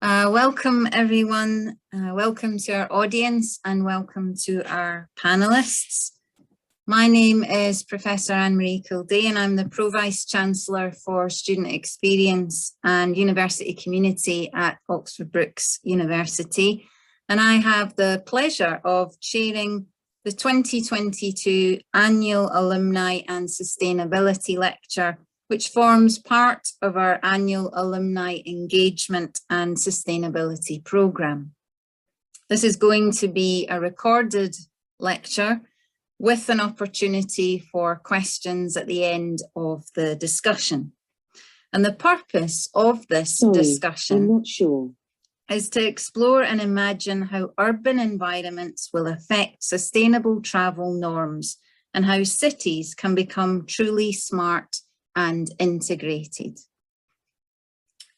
Welcome everyone, welcome to our audience and welcome to our panellists. My name is Professor Anne-Marie Kilday and I'm the Pro-Vice-Chancellor for Student Experience and University Community at Oxford Brookes University. And I have the pleasure of chairing the 2022 Annual Alumni and Sustainability Lecture, which forms part of our annual alumni engagement and sustainability programme. This is going to be a recorded lecture with an opportunity for questions at the end of the discussion. And the purpose of this discussion I'm not sure. is to explore and imagine how urban environments will affect sustainable travel norms and how cities can become truly smart and integrated.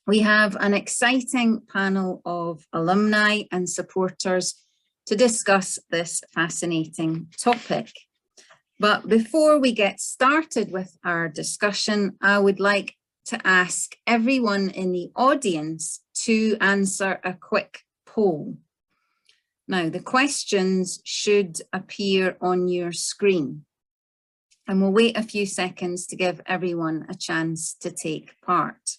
We have an exciting panel of alumni and supporters to discuss this fascinating topic. But before we get started with our discussion, I would like to ask everyone in the audience to answer a quick poll. Now, the questions should appear on your screen. And we'll wait a few seconds to give everyone a chance to take part.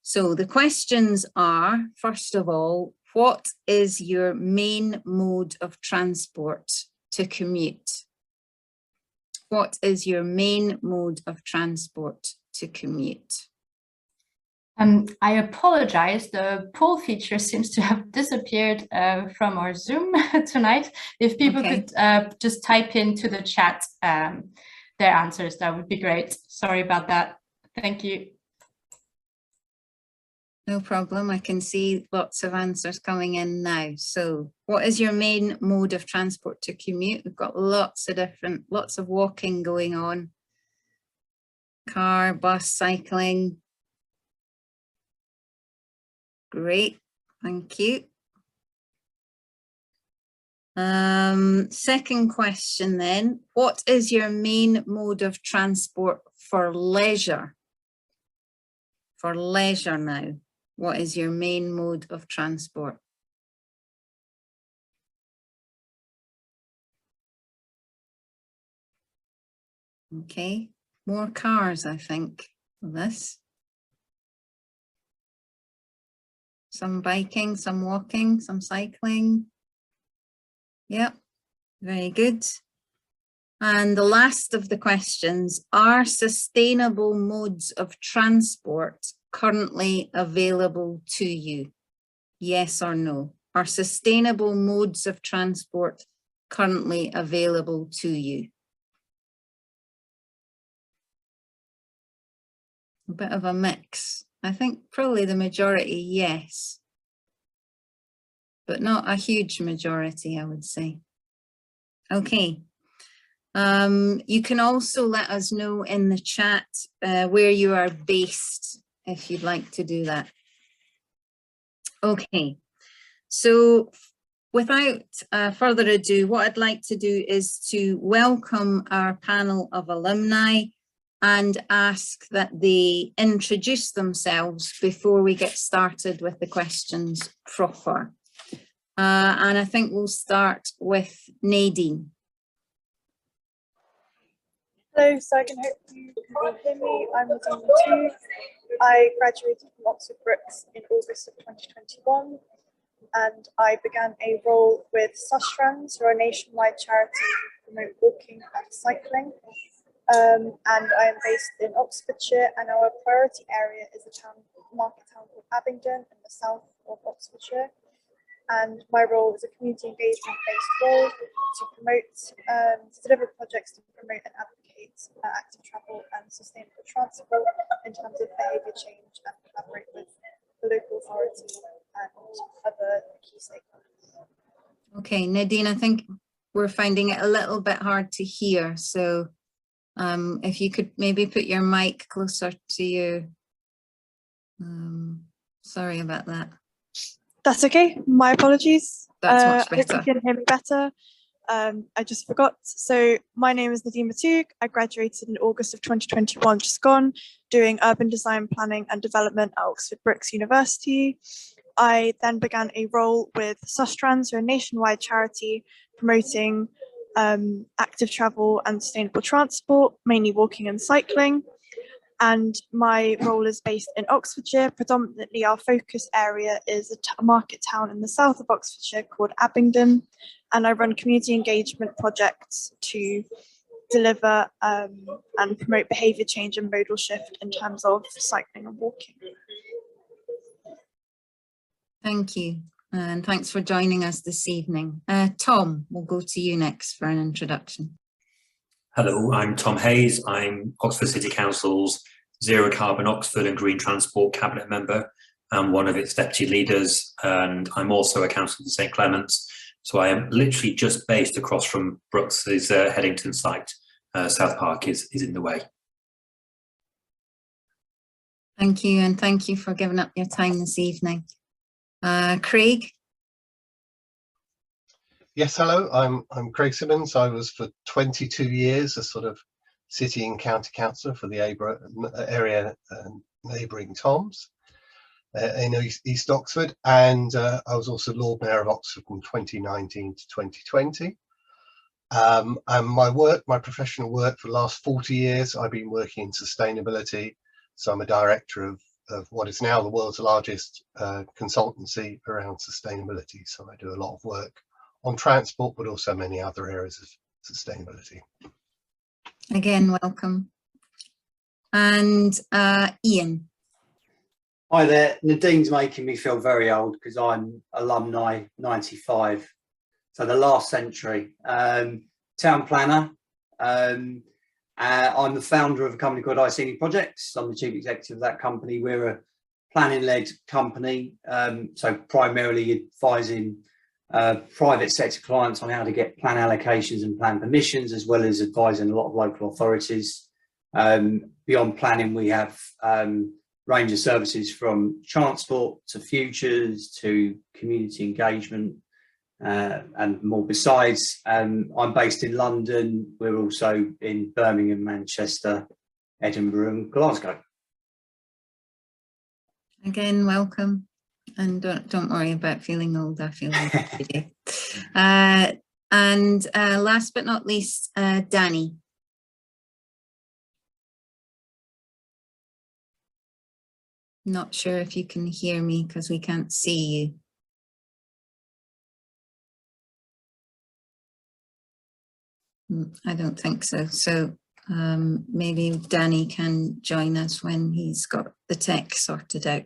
So the questions are, first of all, what is your main mode of transport to commute? What is your main mode of transport to commute? I apologize, the poll feature seems to have disappeared from our Zoom tonight. If people could just type into the chat their answers, that would be great. Sorry about that. Thank you. No problem. I can see lots of answers coming in now. So what is your main mode of transport to commute? We've got lots of walking going on. Car, bus, cycling. Great, thank you. Second question then, what is your main mode of transport for leisure? For leisure now, what is your main mode of transport? Okay, more cars, I think, for this. Some biking, some walking, some cycling. Yep, very good. And the last of the questions, are sustainable modes of transport currently available to you? Yes or no? Are sustainable modes of transport currently available to you? A bit of a mix. I think probably the majority, yes, but not a huge majority, I would say. Okay. You can also let us know in the chat where you are based, if you'd like to do that. Okay, so without further ado, what I'd like to do is to welcome our panel of alumni and ask that they introduce themselves before we get started with the questions proper. And I think we'll start with Nadine. Hello, so I can hope you can all hear me. I'm Nadine Matough. I graduated from Oxford Brookes in August of 2021, and I began a role with Sustrans, who are a nationwide charity who promote walking and cycling. And I am based in Oxfordshire, and our priority area is a market town called Abingdon in the south of Oxfordshire. And my role is a community engagement-based role to promote, to deliver projects to promote and advocate active travel and sustainable transport in terms of behaviour change and collaborate with the local authority and other key stakeholders. Okay, Nadine, I think we're finding it a little bit hard to hear. So if you could maybe put your mic closer to you. Sorry about that. That's okay, my apologies. That's much better. I hope you can hear me better. I just forgot. So my name is Nadine Matough. I graduated in August of 2021, just gone, doing urban design planning and development at Oxford Brookes University. I then began a role with Sustrans, a nationwide charity promoting active travel and sustainable transport, mainly walking and cycling. And my role is based in Oxfordshire. Predominantly our focus area is a market town in the south of Oxfordshire called Abingdon. And I run community engagement projects to deliver and promote behaviour change and modal shift in terms of cycling and walking. Thank you, and thanks for joining us this evening. Tom, we'll go to you next for an introduction. Hello, I'm Tom Hayes. I'm Oxford City Council's Zero Carbon Oxford and Green Transport Cabinet member and one of its deputy leaders, and I'm also a councillor in St Clement's. So I am literally just based across from Brookes' Headington site. South Park is in the way. Thank you, and thank you for giving up your time this evening. Craig? Yes, hello, I'm Craig Simmons. I was for 22 years a sort of city and county councillor for the area neighbouring Toms in East Oxford, and I was also Lord Mayor of Oxford from 2019 to 2020. And my professional work for the last 40 years, I've been working in sustainability. So I'm a director of what is now the world's largest consultancy around sustainability. So I do a lot of work on transport, but also many other areas of sustainability. Again, welcome. And Ian. Hi there. Nadine's making me feel very old because I'm alumni 95, so the last century. Town planner. I'm the founder of a company called Iceni Projects. I'm the chief executive of that company. We're a planning-led company, so primarily advising private sector clients on how to get plan allocations and plan permissions, as well as advising a lot of local authorities. Beyond planning, we have range of services from transport to futures to community engagement and more besides. I'm based in London. We're also in Birmingham, Manchester, Edinburgh and Glasgow. Again, welcome. And don't worry about feeling old. I feel old every day. And last but not least, Danny. Not sure if you can hear me because we can't see you. I don't think so. So maybe Danny can join us when he's got the tech sorted out.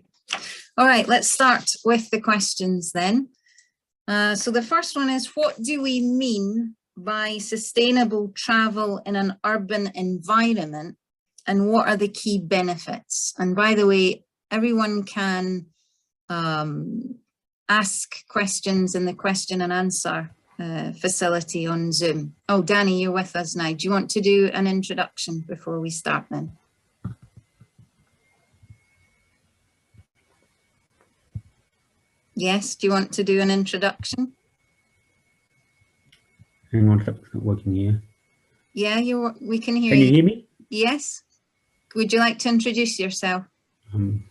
All right, let's start with the questions then. So the first one is, what do we mean by sustainable travel in an urban environment, and what are the key benefits? And by the way, everyone can ask questions in the question and answer facility on Zoom. Oh, Danny, you're with us now. Do you want to do an introduction before we start then? Yes, do you want to do an introduction? Hang on, it's not working here. Yeah, we can hear you. Can you hear me? Yes. Would you like to introduce yourself? Sorry,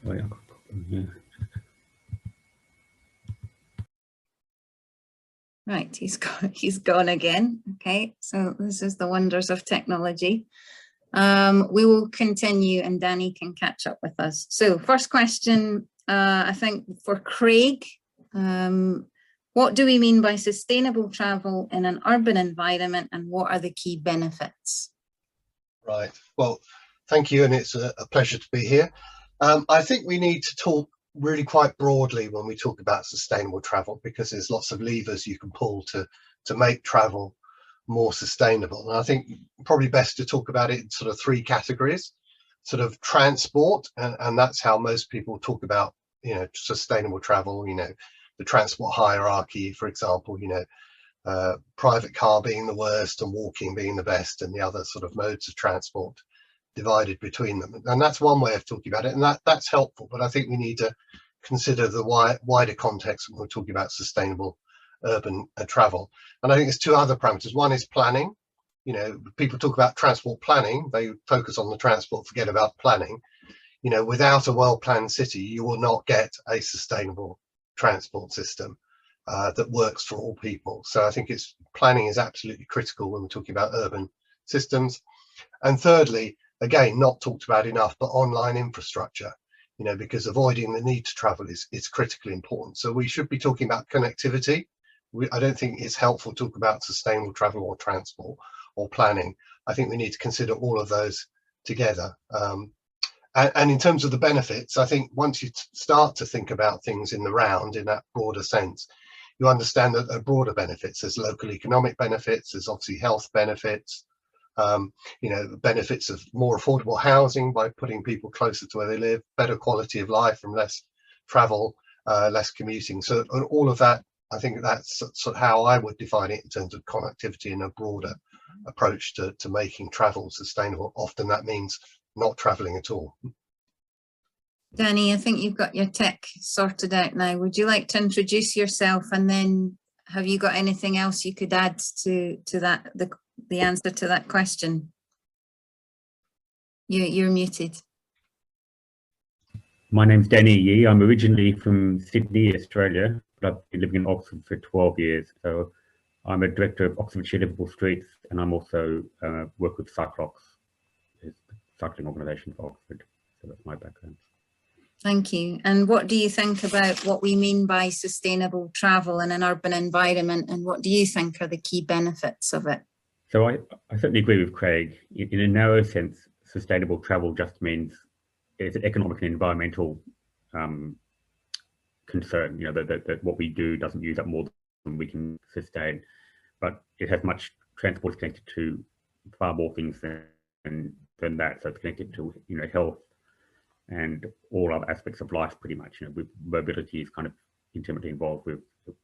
I've got a problem here. Right, he's gone again. Okay, so this is the wonders of technology. We will continue and Danny can catch up with us. So first question, I think for Craig, what do we mean by sustainable travel in an urban environment, and what are the key benefits? Right, well, thank you, and it's a pleasure to be here. I think we need to talk really quite broadly when we talk about sustainable travel, because there's lots of levers you can pull to make travel more sustainable. And I think probably best to talk about it in sort of three categories: sort of transport, and that's how most people talk about, you know, sustainable travel, you know, the transport hierarchy, for example, you know, private car being the worst and walking being the best, and the other sort of modes of transport divided between them. And that's one way of talking about it, and that's helpful. But I think we need to consider the wider context when we're talking about sustainable urban travel. And I think there's two other parameters. One is planning. You know, people talk about transport planning, they focus on the transport, forget about planning. you know, without a well-planned city, you will not get a sustainable transport system that works for all people. So I think planning is absolutely critical when we're talking about urban systems. And thirdly, again, not talked about enough, but online infrastructure, you know, because avoiding the need to travel is critically important. So we should be talking about connectivity. I don't think it's helpful to talk about sustainable travel or transport or planning. I think we need to consider all of those together. And in terms of the benefits, I think once you start to think about things in the round, in that broader sense, you understand that there are broader benefits. There's local economic benefits, there's obviously health benefits, you know, benefits of more affordable housing by putting people closer to where they live, better quality of life from less travel, less commuting. So all of that, I think that's sort of how I would define it in terms of connectivity and a broader approach to making travel sustainable. Often that means not traveling at all. Danny, I think you've got your tech sorted out now. Would you like to introduce yourself, and then have you got anything else you could add to that, the answer to that question? You're muted. My name's Danny Yee. I'm originally from Sydney, Australia, but I've been living in Oxford for 12 years. So I'm a director of Oxfordshire Liveable Streets, and I'm also work with Cyclops, the cycling organisation for Oxford. So that's my background. Thank you. And what do you think about what we mean by sustainable travel in an urban environment, and what do you think are the key benefits of it? So I certainly agree with Craig. In a narrow sense, sustainable travel just means it's an economic and environmental concern, you know, that what we do doesn't use up more than we can sustain, but it has much transport connected to far more things than that. So it's connected to, you know, health and all other aspects of life pretty much. You know, mobility is kind of intimately involved with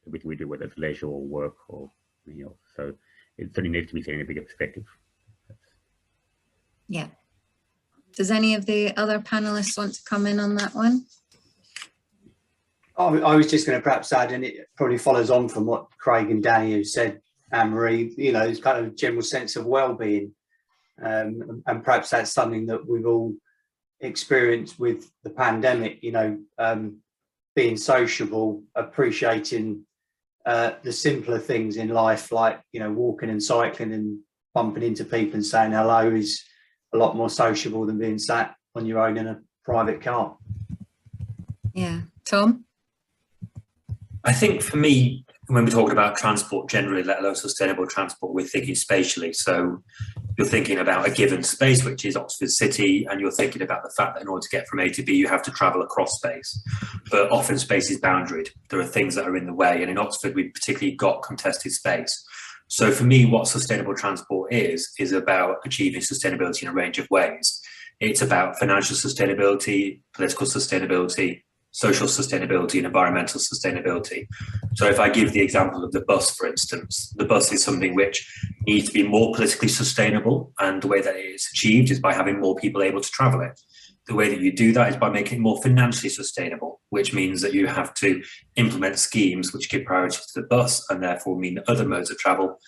everything we do, whether it's leisure or work or anything else. So it certainly needs to be seen in a bigger perspective. Yeah. Does any of the other panelists want to come in on that one? I was just going to perhaps add, and it probably follows on from what Craig and Danny have said, Anne-Marie, you know, it's kind of a general sense of well-being. And perhaps that's something that we've all experienced with the pandemic, you know, being sociable, appreciating the simpler things in life, like, you know, walking and cycling and bumping into people and saying hello is a lot more sociable than being sat on your own in a private car. Yeah. Tom? I think for me, when we're talking about transport generally, let alone sustainable transport, we're thinking spatially. So you're thinking about a given space, which is Oxford City, and you're thinking about the fact that in order to get from A to B, you have to travel across space. But often space is boundaried. There are things that are in the way. And in Oxford, we've particularly got contested space. So for me, what sustainable transport is about achieving sustainability in a range of ways. It's about financial sustainability, political sustainability, social sustainability, and environmental sustainability. So if I give the example of the bus, for instance, the bus is something which needs to be more politically sustainable, and the way that it's achieved is by having more people able to travel it. The way that you do that is by making it more financially sustainable, which means that you have to implement schemes which give priority to the bus and therefore mean that other modes of travel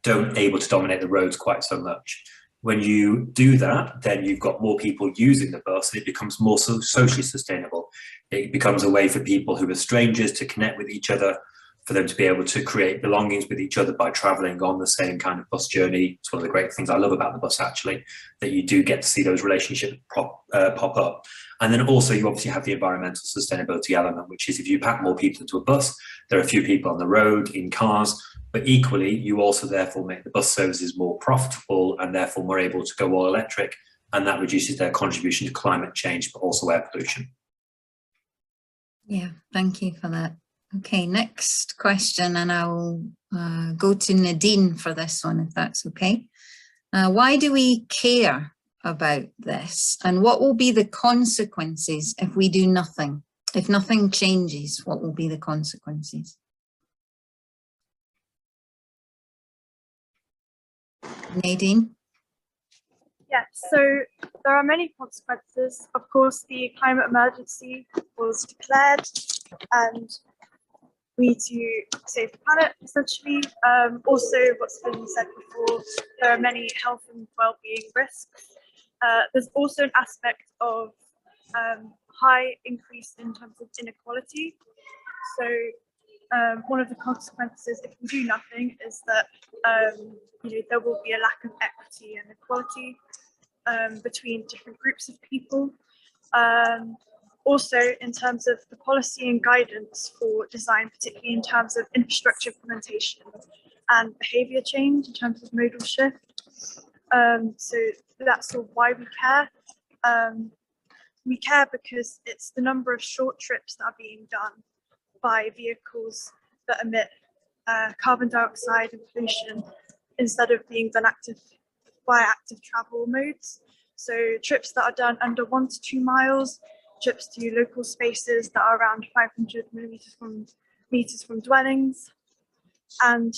don't able to dominate the roads quite so much. When you do that, then you've got more people using the bus and it becomes more socially sustainable. It becomes a way for people who are strangers to connect with each other, for them to be able to create belongings with each other by traveling on the same kind of bus journey. It's one of the great things I love about the bus, actually, that you do get to see those relationships pop up. And then also you obviously have the environmental sustainability element, which is if you pack more people into a bus, there are a few people on the road in cars, but equally you also therefore make the bus services more profitable and therefore more able to go all electric, and that reduces their contribution to climate change, but also air pollution. Yeah, thank you for that. Okay, next question, and I'll go to Nadine for this one, if that's okay. Why do we care about this? And what will be the consequences if we do nothing? If nothing changes, what will be the consequences? Nadine? Yeah, so there are many consequences. Of course, the climate emergency was declared and we need to save the planet, essentially. Also, what's been said before, there are many health and well-being risks. There's also an aspect of high increase in terms of inequality. So one of the consequences if we do nothing is that there will be a lack of equity and equality between different groups of people. Also, in terms of the policy and guidance for design, particularly in terms of infrastructure implementation and behaviour change in terms of modal shift. So that's sort of why we care. We care because it's the number of short trips that are being done by vehicles that emit carbon dioxide and pollution instead of being done by active travel modes. So trips that are done under 1 to 2 miles, trips to local spaces that are around 500 meters from dwellings. And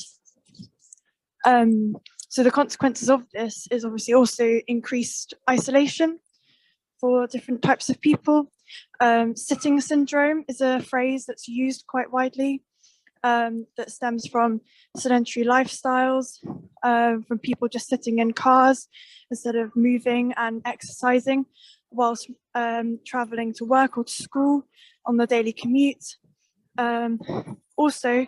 so the consequences of this is obviously also increased isolation for different types of people. Sitting syndrome is a phrase that's used quite widely that stems from sedentary lifestyles, from people just sitting in cars instead of moving and exercising whilst traveling to work or to school on the daily commute. Also,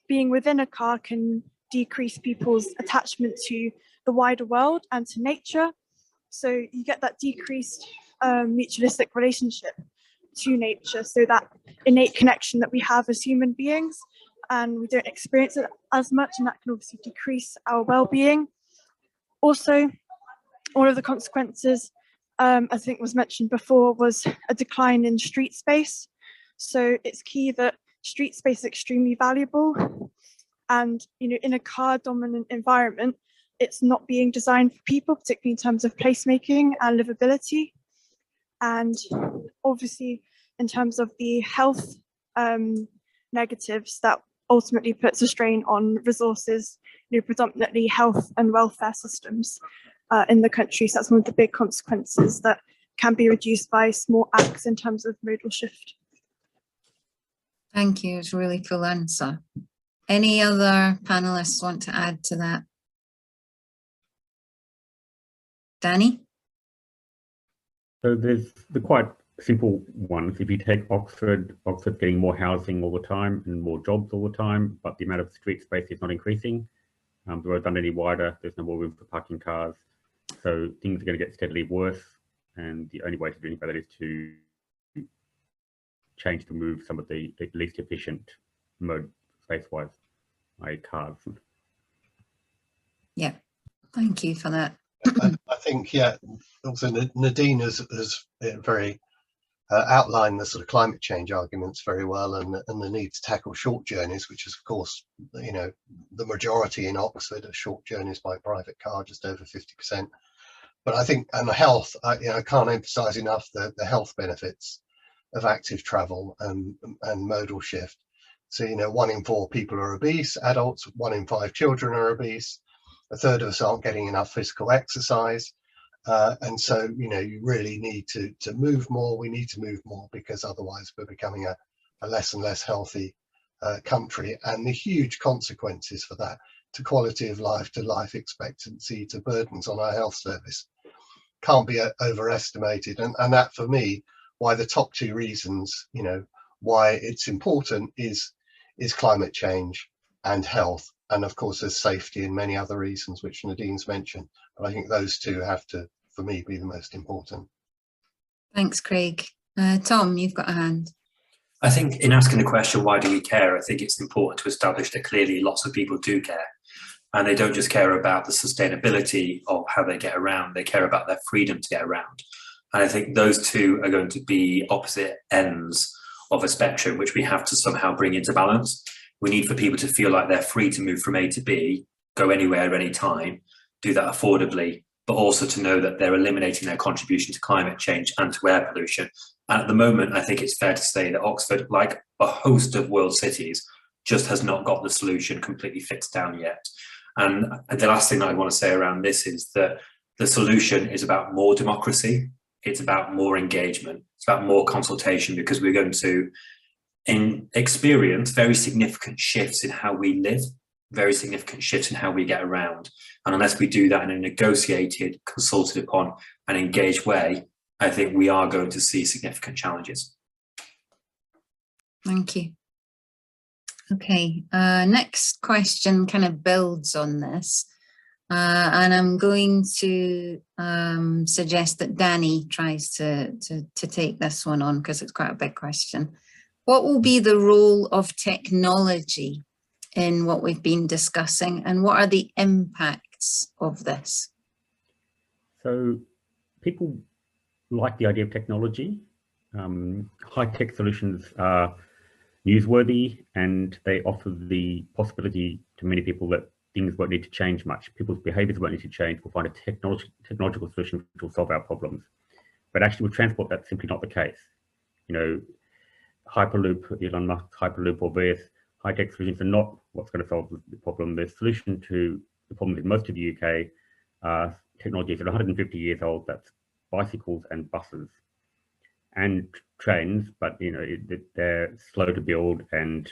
being within a car can decrease people's attachment to the wider world and to nature. So you get that decreased mutualistic relationship to nature, so that innate connection that we have as human beings, and we don't experience it as much, and that can obviously decrease our well-being. Also, one of the consequences, I think was mentioned before, was a decline in street space. So it's key that street space is extremely valuable, and in a car-dominant environment, it's not being designed for people, particularly in terms of placemaking and livability. And obviously, in terms of the health negatives, that ultimately puts a strain on resources, predominantly health and welfare systems in the country. So that's one of the big consequences that can be reduced by small acts in terms of modal shift. Thank you. It's a really full answer. Any other panelists want to add to that? Danny? So there's the quite simple ones. If you take Oxford's getting more housing all the time and more jobs all the time, but the amount of street space is not increasing. The roads aren't any wider, there's no more room for parking cars. So things are going to get steadily worse. And the only way to do anything about that is to change to move some of the least efficient mode space-wise, i.e. cars. Yeah, thank you for that. I think, yeah, also Nadine has very outlined the sort of climate change arguments very well, and the need to tackle short journeys, which is of course, the majority in Oxford are short journeys by private car, just over 50%. But I think, and health, I can't emphasize enough the health benefits of active travel and modal shift. So, 1 in 4 people are obese, adults, 1 in 5 children are obese. A third of us aren't getting enough physical exercise. And so, you really need to move more. We need to move more because otherwise we're becoming a less and less healthy country. And the huge consequences for that to quality of life, to life expectancy, to burdens on our health service can't be overestimated. And that, for me, why the top 2 reasons, why it's important is climate change and health. And of course, there's safety and many other reasons, which Nadine's mentioned. But I think those 2 have to, for me, be the most important. Thanks, Craig. Tom, you've got a hand. I think in asking the question, why do we care? I think it's important to establish that clearly lots of people do care. And they don't just care about the sustainability of how they get around, they care about their freedom to get around. And I think those 2 are going to be opposite ends of a spectrum, which we have to somehow bring into balance. We need for people to feel like they're free to move from A to B, go anywhere, any time, do that affordably, but also to know that they're eliminating their contribution to climate change and to air pollution. And at the moment, I think it's fair to say that Oxford, like a host of world cities, just has not got the solution completely fixed down yet. And the last thing that I want to say around this is that the solution is about more democracy. It's about more engagement. It's about more consultation, because we're going to experience very significant shifts in how we live, very significant shifts in how we get around. And unless we do that in a negotiated, consulted upon and engaged way, I think we are going to see significant challenges. Thank you. Okay, next question kind of builds on this. And I'm going to suggest that Danny tries to take this one on because it's quite a big question. What will be the role of technology in what we've been discussing, and what are the impacts of this? So people like the idea of technology. High-tech solutions are newsworthy, and they offer the possibility to many people that things won't need to change much. People's behaviours won't need to change. We'll find a technological solution which will solve our problems. But actually with transport, that's simply not the case. You know, Hyperloop, Elon Musk's Hyperloop, or various high-tech solutions are not what's going to solve the problem. The solution to the problem in most of the UK technology is 150 years old. That's bicycles and buses and trains, but you know they're slow to build and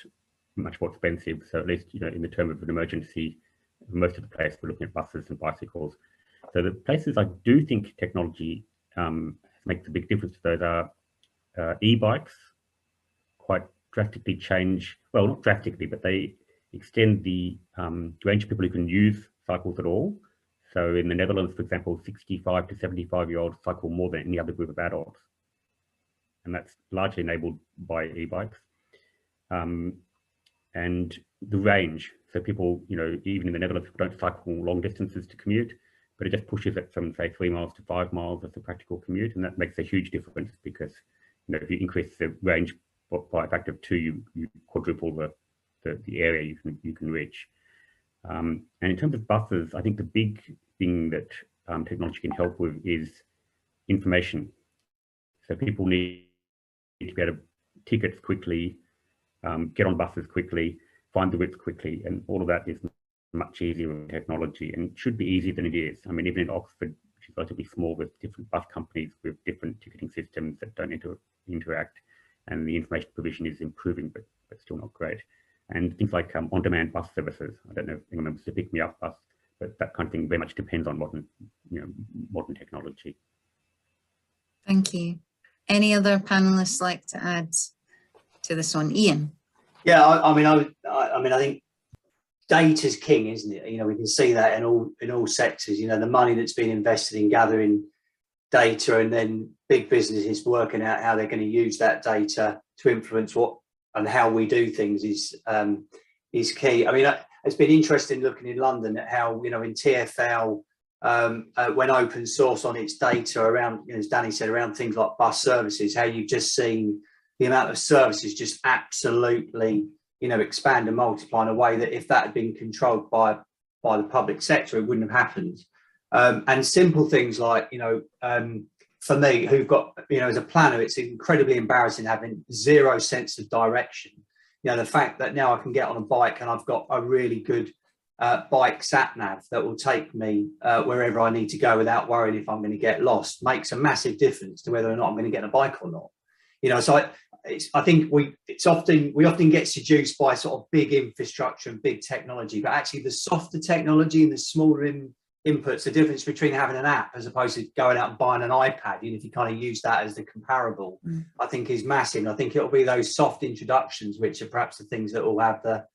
much more expensive. So at least, you know, in the term of an emergency, most of the place we're looking at buses and bicycles. So the places I do think technology makes a big difference to those are e-bikes. Quite drastically change, well, not drastically, but they extend the range of people who can use cycles at all. So in the Netherlands, for example, 65 to 75-year-olds cycle more than any other group of adults. And that's largely enabled by e-bikes. And the range, so people, you know, even in the Netherlands, people don't cycle long distances to commute, but it just pushes it from, say, 3 miles to 5 miles as a practical commute. And that makes a huge difference because, you know, if you increase the range by a factor of 2, you quadruple the area you can reach. And in terms of buses, I think the big thing that technology can help with is information. So people need to be able to tickets quickly, get on buses quickly, find the routes quickly, and all of that is much easier with technology and should be easier than it is. I mean, even in Oxford, which is relatively small, with different bus companies with different ticketing systems that don't interact, and the information provision is improving, but still not great. And things like on-demand bus services. I don't know if anyone remembers the Pick Me Up bus, but that kind of thing very much depends on modern technology. Thank you. Any other panelists like to add to this one? Ian? Yeah, I think data's king, isn't it? You know, we can see that in all sectors. You know, the money that's been invested in gathering data, and then big businesses working out how they're going to use that data to influence what and how we do things is key. I mean, it's been interesting looking in London at how, you know, in TfL, when open source on its data around, you know, as Danny said, around things like bus services, how you've just seen the amount of services just absolutely, you know, expand and multiply in a way that if that had been controlled by the public sector, it wouldn't have happened. And simple things like, you know, for me, who've got, you know, as a planner, it's incredibly embarrassing having zero sense of direction. You know, the fact that now I can get on a bike and I've got a really good bike sat nav that will take me wherever I need to go without worrying if I'm going to get lost makes a massive difference to whether or not I'm going to get a bike or not. You know, so I think we often get seduced by sort of big infrastructure and big technology, but actually the softer technology and the smaller inputs, the difference between having an app as opposed to going out and buying an iPad, even if you kind of use that as the comparable, I think is massive. And I think it'll be those soft introductions which are perhaps the things that will have the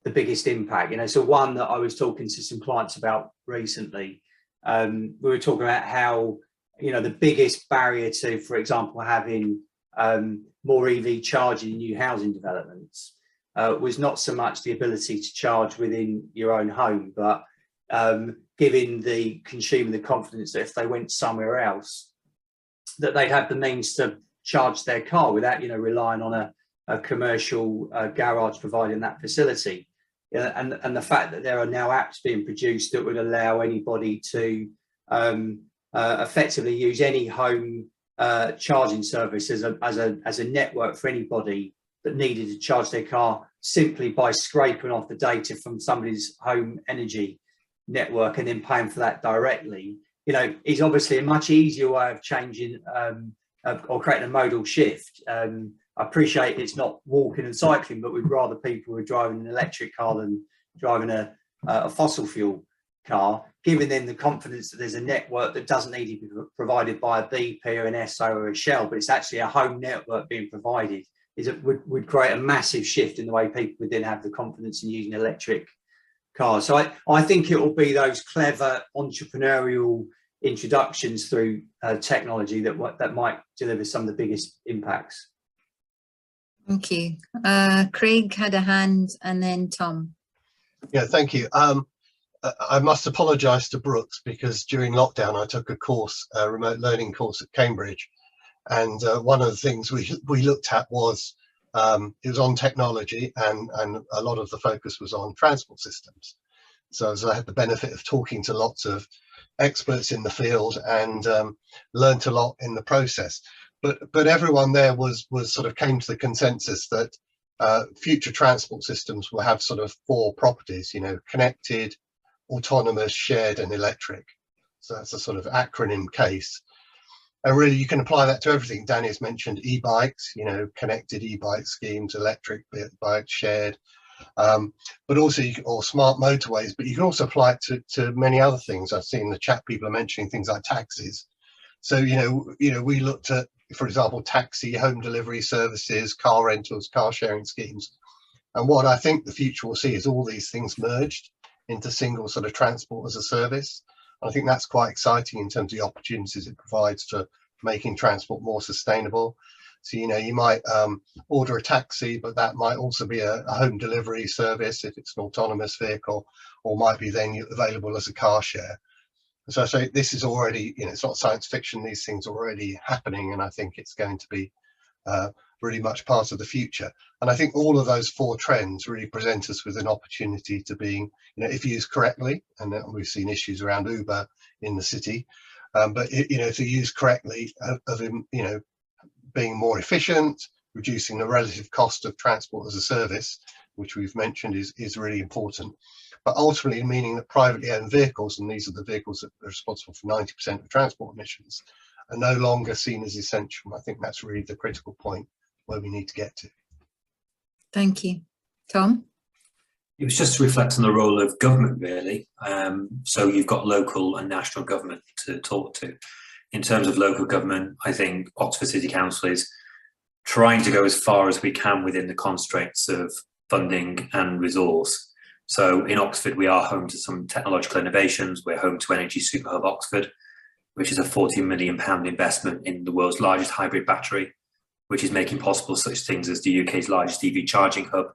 biggest impact. You know, so one that I was talking to some clients about recently, we were talking about how, you know, the biggest barrier to, for example, having more EV charging in new housing developments was not so much the ability to charge within your own home, but giving the consumer the confidence that if they went somewhere else, that they'd have the means to charge their car without, you know, relying on a commercial garage providing that facility. And the fact that there are now apps being produced that would allow anybody to effectively use any home charging service as a network for anybody that needed to charge their car simply by scraping off the data from somebody's home energy network and then paying for that directly, you know, is obviously a much easier way of changing or creating a modal shift. I appreciate it's not walking and cycling, but we'd rather people who are driving an electric car than driving a fossil fuel car, giving them the confidence that there's a network that doesn't need to be provided by a BP or an Esso or a Shell, but it's actually a home network being provided, would create a massive shift in the way people would then have the confidence in using electric cars. So I think it will be those clever entrepreneurial introductions through technology that might deliver some of the biggest impacts. Thank you. Craig had a hand, and then Tom. Yeah, thank you. I must apologise to Brookes, because during lockdown I took a course, a remote learning course at Cambridge, and one of the things we looked at was it was on technology, and a lot of the focus was on transport systems. So I had the benefit of talking to lots of experts in the field and learnt a lot in the process. But everyone there was sort of came to the consensus that future transport systems will have sort of 4 properties, you know: connected, autonomous, shared, and electric. So that's a sort of acronym case. And really, you can apply that to everything. Danny has mentioned e-bikes, you know, connected e-bike schemes, electric bikes, shared, but also or smart motorways. But you can also apply it to many other things. I've seen in the chat people are mentioning things like taxis. So you know, we looked at, for example, taxi, home delivery services, car rentals, car sharing schemes. And what I think the future will see is all these things merged into single sort of transport as a service. I think that's quite exciting in terms of the opportunities it provides for making transport more sustainable. So, you know, you might order a taxi, but that might also be a home delivery service if it's an autonomous vehicle, or might be then available as a car share. So I say this is already, you know, it's not science fiction, these things are already happening, and I think it's going to be really much part of the future. And I think all of those 4 trends really present us with an opportunity to being, you know, if used correctly, and we've seen issues around Uber in the city, but you know, if used correctly, of you know, being more efficient, reducing the relative cost of transport as a service, which we've mentioned is really important. But ultimately meaning that privately owned vehicles, and these are the vehicles that are responsible for 90% of transport emissions, are no longer seen as essential. I think that's really the critical point where we need to get to. Thank you. Tom? It was just to reflect on the role of government, really. So you've got local and national government to talk to. In terms of local government, I think Oxford City Council is trying to go as far as we can within the constraints of funding and resource. So in Oxford, we are home to some technological innovations. We're home to Energy Super Hub Oxford, which is a £40 million investment in the world's largest hybrid battery, which is making possible such things as the UK's largest EV charging hub,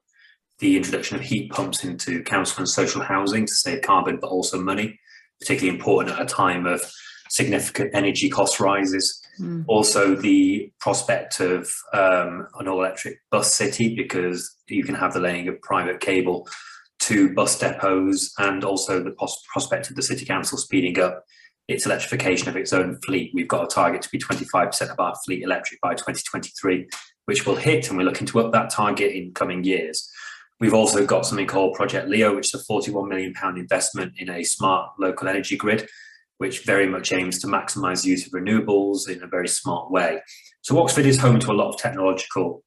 the introduction of heat pumps into council and social housing to save carbon, but also money, particularly important at a time of significant energy cost rises. Also the prospect of an all-electric bus city, because you can have the laying of private cable to bus depots, and also the prospect of the City Council speeding up its electrification of its own fleet. We've got a target to be 25% of our fleet electric by 2023, which will hit, and we're looking to up that target in coming years. We've also got something called Project Leo, which is a £41 million investment in a smart local energy grid, which very much aims to maximise the use of renewables in a very smart way. So Oxford is home to a lot of technological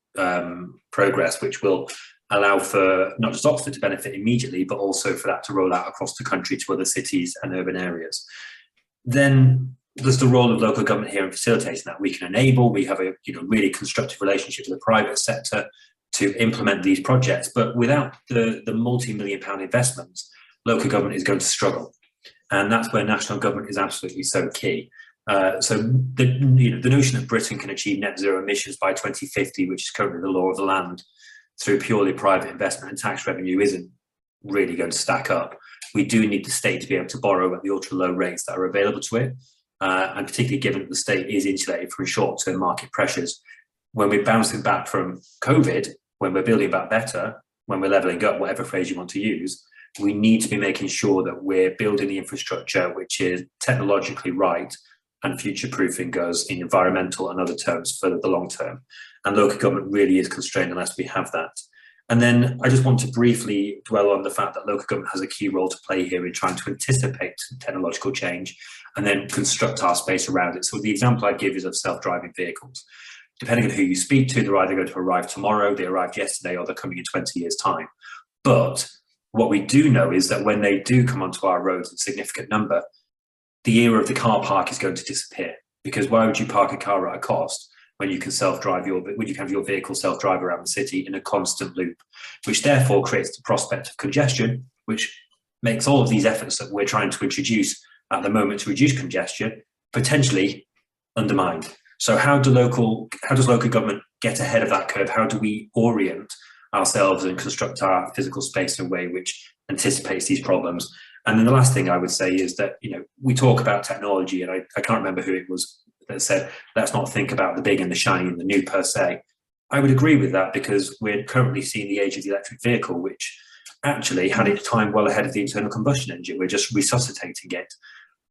progress, which will allow for not just Oxford to benefit immediately, but also for that to roll out across the country to other cities and urban areas. Then there's the role of local government here in facilitating that. We can enable, we have a really constructive relationship with the private sector to implement these projects, but without the multi-million pound investments, local government is going to struggle. And that's where national government is absolutely so key. So the notion that Britain can achieve net zero emissions by 2050, which is currently the law of the land, through purely private investment and tax revenue isn't really going to stack up. We do need the state to be able to borrow at the ultra low rates that are available to it, and particularly given that the state is insulated from short-term market pressures. When we're bouncing back from COVID, when we're building back better, when we're levelling up, whatever phrase you want to use, we need to be making sure that we're building the infrastructure which is technologically right and future-proofing us in environmental and other terms for the long term. And local government really is constrained unless we have that. And then I just want to briefly dwell on the fact that local government has a key role to play here in trying to anticipate technological change and then construct our space around it. So the example I give is of self-driving vehicles. Depending on who you speak to, they're either going to arrive tomorrow, they arrived yesterday, or they're coming in 20 years' time. But What we do know is that when they do come onto our roads in significant number, the era of the car park is going to disappear, because why would you park a car at a cost when you can when you can have your vehicle self-drive around the city in a constant loop, which therefore creates the prospect of congestion, which makes all of these efforts that we're trying to introduce at the moment to reduce congestion potentially undermined. So how does local government get ahead of that curve? How do we orient ourselves and construct our physical space in a way which anticipates these problems? And then the last thing I would say is that, you know, we talk about technology, and I can't remember who it was that said, let's not think about the big and the shiny and the new per se. I would agree with that, because we're currently seeing the age of the electric vehicle, which actually had its time well ahead of the internal combustion engine. We're just resuscitating it.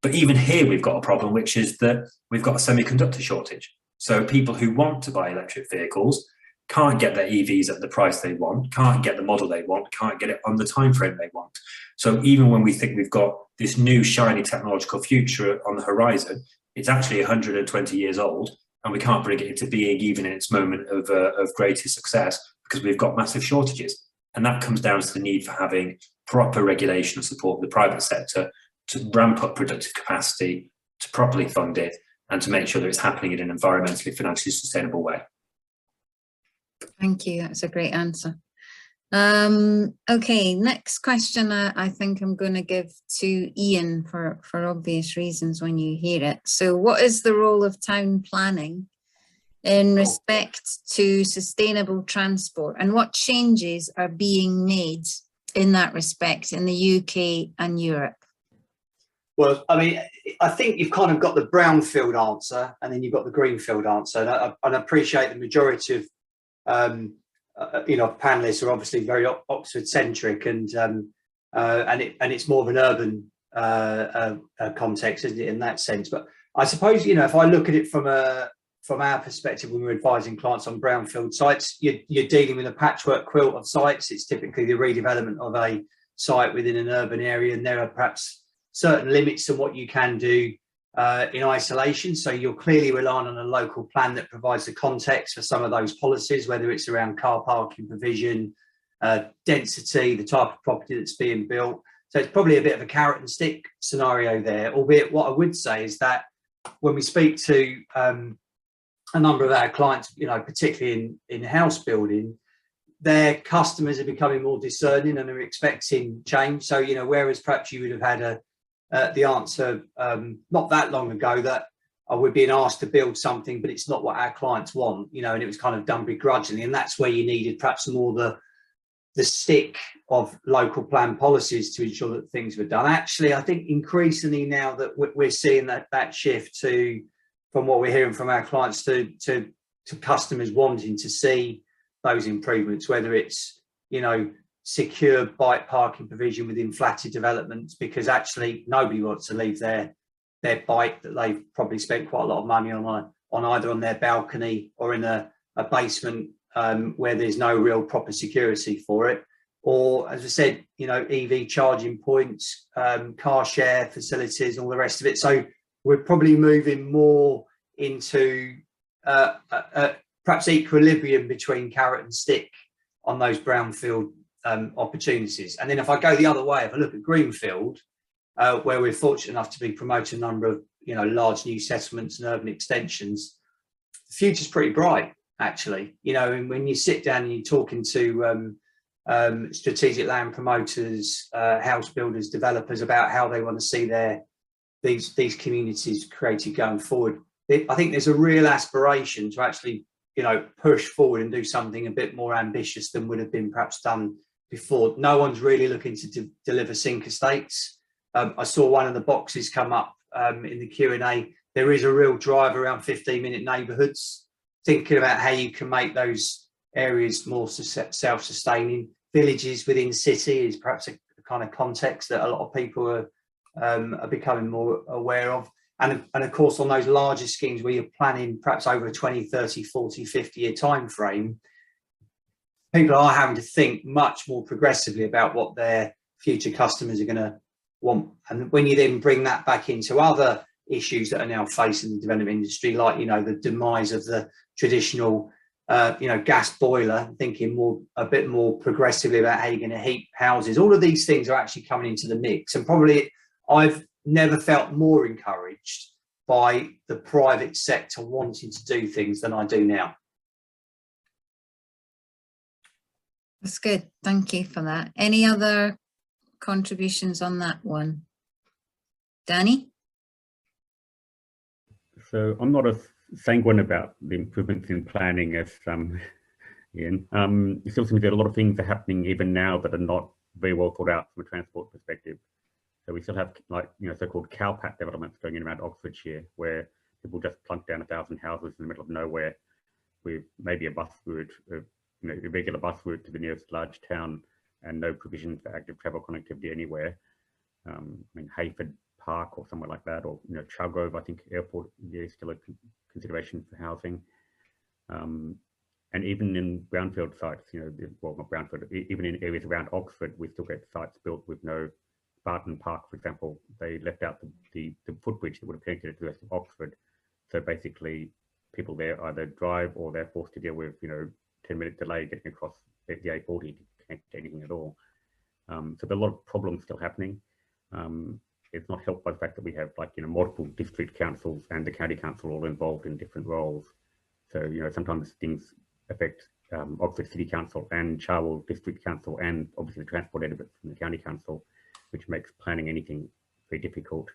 But even here, we've got a problem, which is that we've got a semiconductor shortage. So people who want to buy electric vehicles can't get their EVs at the price they want, can't get the model they want, can't get it on the time frame they want. So even when we think we've got this new shiny technological future on the horizon, it's actually 120 years old, and we can't bring it into being even in its moment of greatest success, because we've got massive shortages. And that comes down to the need for having proper regulation and support of the private sector to ramp up productive capacity, to properly fund it, and to make sure that it's happening in an environmentally, financially sustainable way. Thank you. That's a great answer. Okay, next question I think I'm going to give to Ian for obvious reasons when you hear it. So what is the role of town planning in respect to sustainable transport, and what changes are being made in that respect in the UK and Europe? Well, I mean, I think you've kind of got the brownfield answer, and then you've got the greenfield answer. And I appreciate the majority of panelists are obviously very Oxford centric, and it's more of an urban context, isn't it, in that sense? But I suppose, you know, if I look at it from our perspective, when we're advising clients on brownfield sites, you're dealing with a patchwork quilt of sites. It's typically the redevelopment of a site within an urban area, and there are perhaps certain limits to what you can do in isolation. So you're clearly relying on a local plan that provides the context for some of those policies, whether it's around car parking provision, density, the type of property that's being built. So it's probably a bit of a carrot and stick scenario there, albeit what I would say is that when we speak to a number of our clients, you know, particularly in house building, their customers are becoming more discerning and are expecting change. So, you know, whereas perhaps you would have had the answer not that long ago that we're being asked to build something, but it's not what our clients want, you know, and it was kind of done begrudgingly. And that's where you needed perhaps more the stick of local plan policies to ensure that things were done. Actually, I think increasingly now that we're seeing that shift from what we're hearing from our clients to customers wanting to see those improvements, whether it's, you know, secure bike parking provision within flatted developments, because actually nobody wants to leave their bike that they've probably spent quite a lot of money on either on their balcony or in a basement where there's no real proper security for it. Or, as I said, you know, EV charging points, car share facilities, all the rest of it. So we're probably moving more into perhaps equilibrium between carrot and stick on those brownfield opportunities. And then if I go the other way, if I look at greenfield, where we're fortunate enough to be promoting a number of, you know, large new settlements and urban extensions, the future's pretty bright, actually. You know, and when you sit down and you're talking to strategic land promoters, house builders, developers about how they want to see these communities created going forward, I think there's a real aspiration to actually, you know, push forward and do something a bit more ambitious than would have been perhaps done before. No one's really looking to deliver sink estates. I saw one of the boxes come up in the Q&A. There is a real drive around 15-minute neighbourhoods, thinking about how you can make those areas more self-sustaining. Villages within city is perhaps a kind of context that a lot of people are becoming more aware of. And of course, on those larger schemes where you're planning perhaps over a 20, 30, 40, 50-year time frame, people are having to think much more progressively about what their future customers are going to want. And when you then bring that back into other issues that are now facing the development industry, like, you know, the demise of the traditional gas boiler, thinking a bit more progressively about how you're going to heat houses. All of these things are actually coming into the mix, and probably I've never felt more encouraged by the private sector wanting to do things than I do now. That's good. Thank you for that. Any other contributions on that one? Danny? So I'm not as sanguine about the improvements in planning as Ian. It still seems that a lot of things are happening even now that are not very well thought out from a transport perspective. So we still have, like, so-called cowpat developments going in around Oxfordshire, where people just plunk down 1,000 houses in the middle of nowhere with maybe a bus route, a regular bus route to the nearest large town, and no provision for active travel connectivity anywhere. I mean, Hayford Park or somewhere like that, or Chalgrove, I think airport is still a consideration for housing. And even in brownfield sites, well, not brownfield, even in areas around Oxford, we still get sites built with no Barton Park, for example. They left out the footbridge that would have connected it to the rest of Oxford. So basically, people there either drive or they're forced to deal with 10-minute delay getting across the A40 to connect to anything at all. So there are a lot of problems still happening. It's not helped by the fact that we have multiple district councils and the county council all involved in different roles. So sometimes things affect Oxford City Council and Cherwell District Council, and obviously the transport end of it from the county council, which makes planning anything very difficult.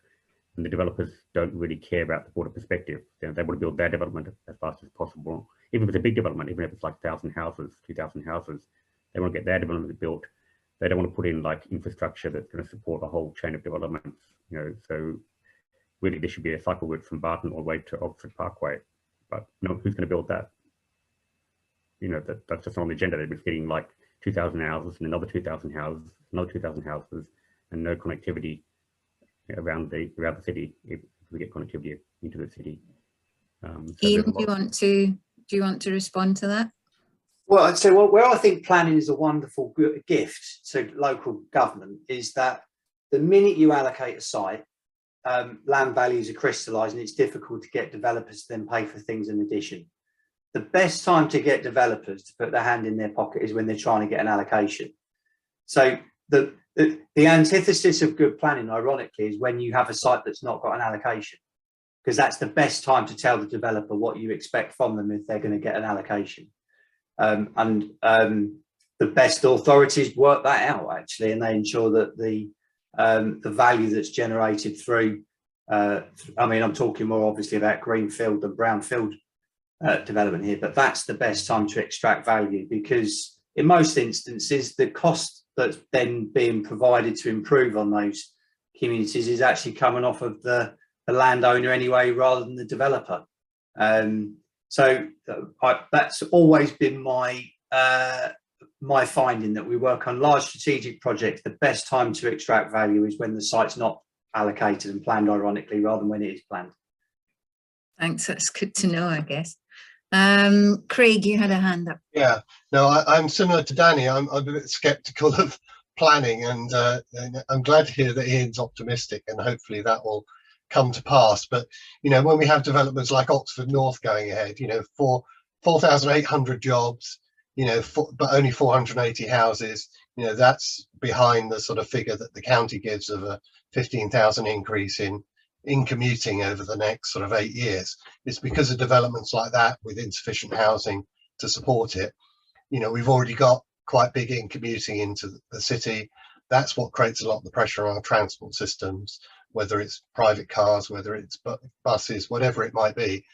And the developers don't really care about the broader perspective. They want to build their development as fast as possible. Even if it's a big development, even if it's like 1,000 houses, 2,000 houses, they want to get their development built. They don't want to put in infrastructure that's going to support a whole chain of developments. So really there should be a cycle route from Barton all the way to Oxford Parkway. But who's going to build that? That's just on the agenda. They're just getting 2,000 houses and another 2,000 houses, another 2,000 houses, and no connectivity around the city if we get connectivity into the city. Ian, do you want to respond to that? Well, I'd say where I think planning is a wonderful gift to local government is that the minute you allocate a site, land values are crystallised, and it's difficult to get developers to then pay for things in addition. The best time to get developers to put their hand in their pocket is when they're trying to get an allocation. So the antithesis of good planning, ironically, is when you have a site that's not got an allocation, because that's the best time to tell the developer what you expect from them if they're going to get an allocation. The best authorities work that out, actually, and they ensure that the value that's generated through, I'm talking more obviously about greenfield than brownfield development here, but that's the best time to extract value, because in most instances, the cost that's then being provided to improve on those communities is actually coming off of the landowner anyway, rather than the developer. So that's always been my finding, that we work on large strategic projects. The best time to extract value is when the site's not allocated and planned, ironically, rather than when it is planned. Thanks, that's good to know, I guess. Craig, you had a hand up. Yeah, no, I'm similar to Danny. I'm a bit sceptical of planning, and I'm glad to hear that Ian's optimistic, and hopefully that will come to pass. But when we have developments like Oxford North going ahead, for 4,800 jobs, but only 480 houses, that's behind the sort of figure that the county gives of a 15,000 increase in commuting over the next sort of 8 years. It's because of developments like that with insufficient housing to support it. We've already got quite big in commuting into the city. That's what creates a lot of the pressure on our transport systems, whether it's private cars, whether it's buses, whatever it might be.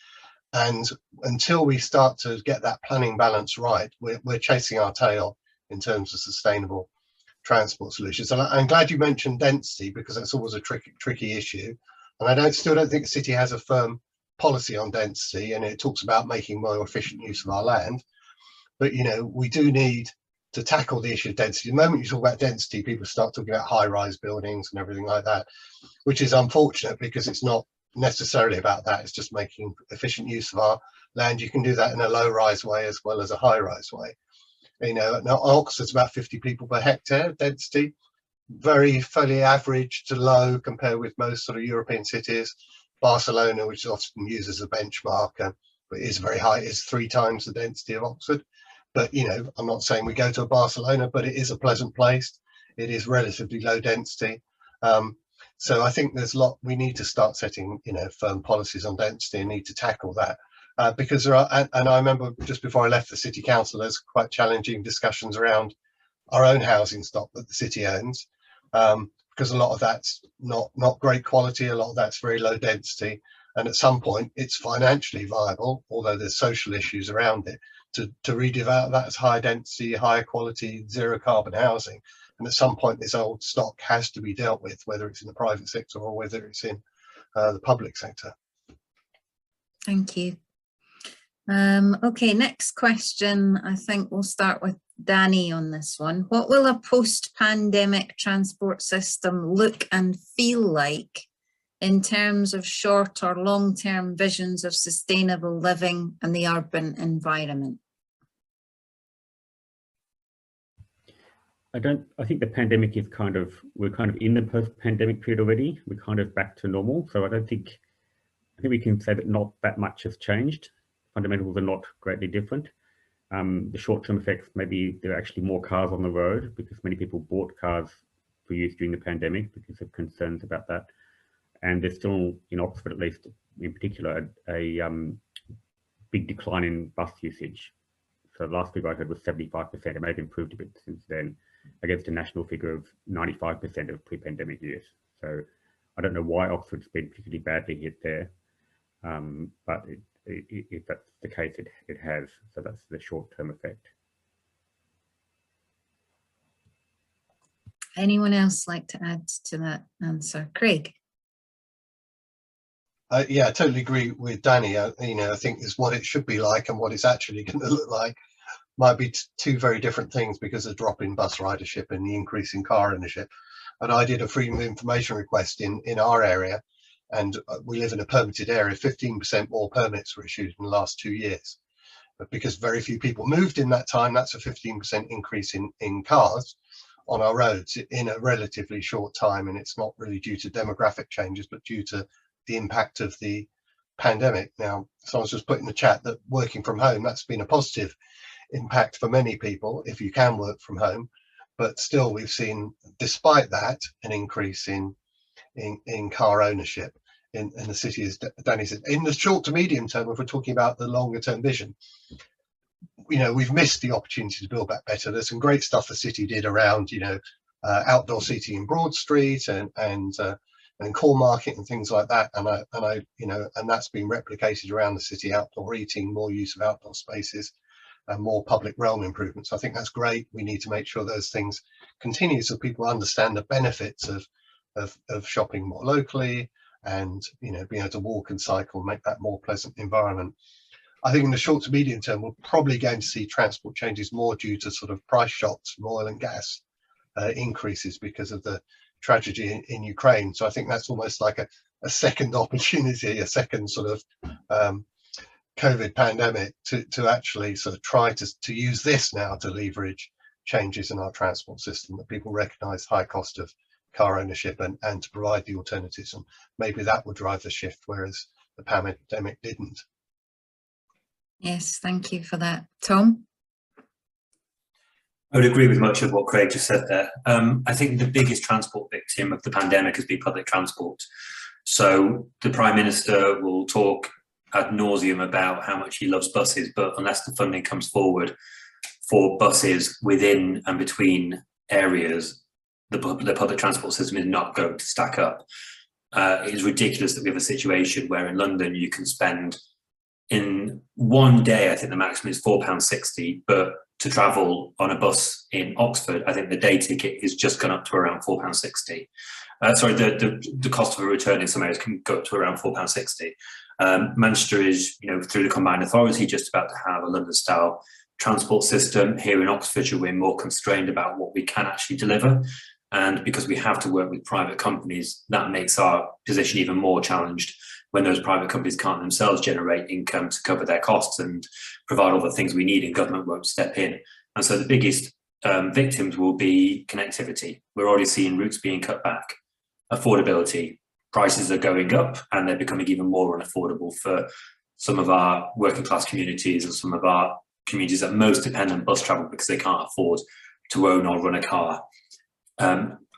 And until we start to get that planning balance right, we're chasing our tail in terms of sustainable transport solutions. And I'm glad you mentioned density, because that's always a tricky issue. And I still don't think the city has a firm policy on density, and it talks about making more efficient use of our land. But we do need to tackle the issue of density. The moment you talk about density, people start talking about high-rise buildings and everything like that, which is unfortunate, because it's not necessarily about that. It's just making efficient use of our land. You can do that in a low-rise way as well as a high-rise way. Now Oxford's about 50 people per hectare density, very fairly average to low compared with most sort of European cities. Barcelona, which is often used as a benchmark, but it is very high. It's 3 times the density of Oxford. But, you know, I'm not saying we go to a Barcelona, but it is a pleasant place. It is relatively low density. So I think there's a lot, we need to start setting, you know, firm policies on density and need to tackle that. Because there are, and I remember just before I left the city council, there's quite challenging discussions around our own housing stock that the city owns, because a lot of that's not great quality, a lot of that's very low density, and at some point it's financially viable, although there's social issues around it, to redevelop that as high density, higher quality, zero carbon housing. And at some point this old stock has to be dealt with, whether it's in the private sector or whether it's in the public sector. Thank you. Okay, next question. I think we'll start with Danny on this one. What will a post-pandemic transport system look and feel like in terms of short or long-term visions of sustainable living and the urban environment? I think the pandemic is we're kind of in the post-pandemic period already. We're kind of back to normal. So I think we can say that not that much has changed. Fundamentals are not greatly different. The short-term effects, maybe there are actually more cars on the road because many people bought cars for use during the pandemic because of concerns about that. And there's still, in Oxford at least in particular, a big decline in bus usage. So the last figure I heard was 75%. It may have improved a bit since then, against a national figure of 95% of pre-pandemic use. So I don't know why Oxford's been particularly badly hit there, but if that's the case, it has. So that's the short-term effect. Anyone else like to add to that answer? Craig? Yeah, I totally agree with Danny. You know, I think is what it should be like and what it's actually going to look like might be two very different things because of drop in bus ridership and the increase in car ownership. And I did a freedom of information request in our area, and we live in a permitted area. 15% more permits were issued in the last 2 years. But because very few people moved in that time, that's a 15% increase in cars on our roads in a relatively short time. And it's not really due to demographic changes, but due to the impact of the pandemic. Now, someone's just put in the chat that working from home, that's been a positive impact for many people if you can work from home. But still, we've seen, despite that, an increase in car ownership in the city, as Danny said. In the short to medium term, if we're talking about the longer term vision, you know, we've missed the opportunity to build back better. There's some great stuff the city did around, you know, outdoor seating in Broad Street and Core Market and things like that. And I, you know, and that's been replicated around the city, outdoor eating, more use of outdoor spaces and more public realm improvements. I think that's great. We need to make sure those things continue so people understand the benefits of shopping more locally and, you know, being able to walk and cycle, make that more pleasant environment. I think in the short to medium term, we're probably going to see transport changes more due to sort of price shocks from oil and gas increases because of the tragedy in Ukraine. So I think that's almost like a second opportunity, a second sort of COVID pandemic to actually sort of try to use this now to leverage changes in our transport system, that people recognise high cost of car ownership and to provide the alternatives, and maybe that would drive the shift, whereas the pandemic didn't. Yes, thank you for that. Tom? I would agree with much of what Craig just said there. I think the biggest transport victim of the pandemic has been public transport. So the Prime Minister will talk ad nauseum about how much he loves buses, but unless the funding comes forward for buses within and between areas, the public transport system is not going to stack up. It is ridiculous that we have a situation where in London you can spend in one day, I think the maximum is £4.60, but to travel on a bus in Oxford, I think the day ticket is just gone up to around £4.60. Sorry, the cost of a return in some areas can go up to around £4.60. Manchester is, you know, through the combined authority, just about to have a London-style transport system. Here in Oxfordshire, we're more constrained about what we can actually deliver. And because we have to work with private companies, that makes our position even more challenged when those private companies can't themselves generate income to cover their costs and provide all the things we need, and government won't step in. And so the biggest victims will be connectivity. We're already seeing routes being cut back. Affordability. Prices are going up and they're becoming even more unaffordable for some of our working class communities and some of our communities that most depend on bus travel because they can't afford to own or run a car.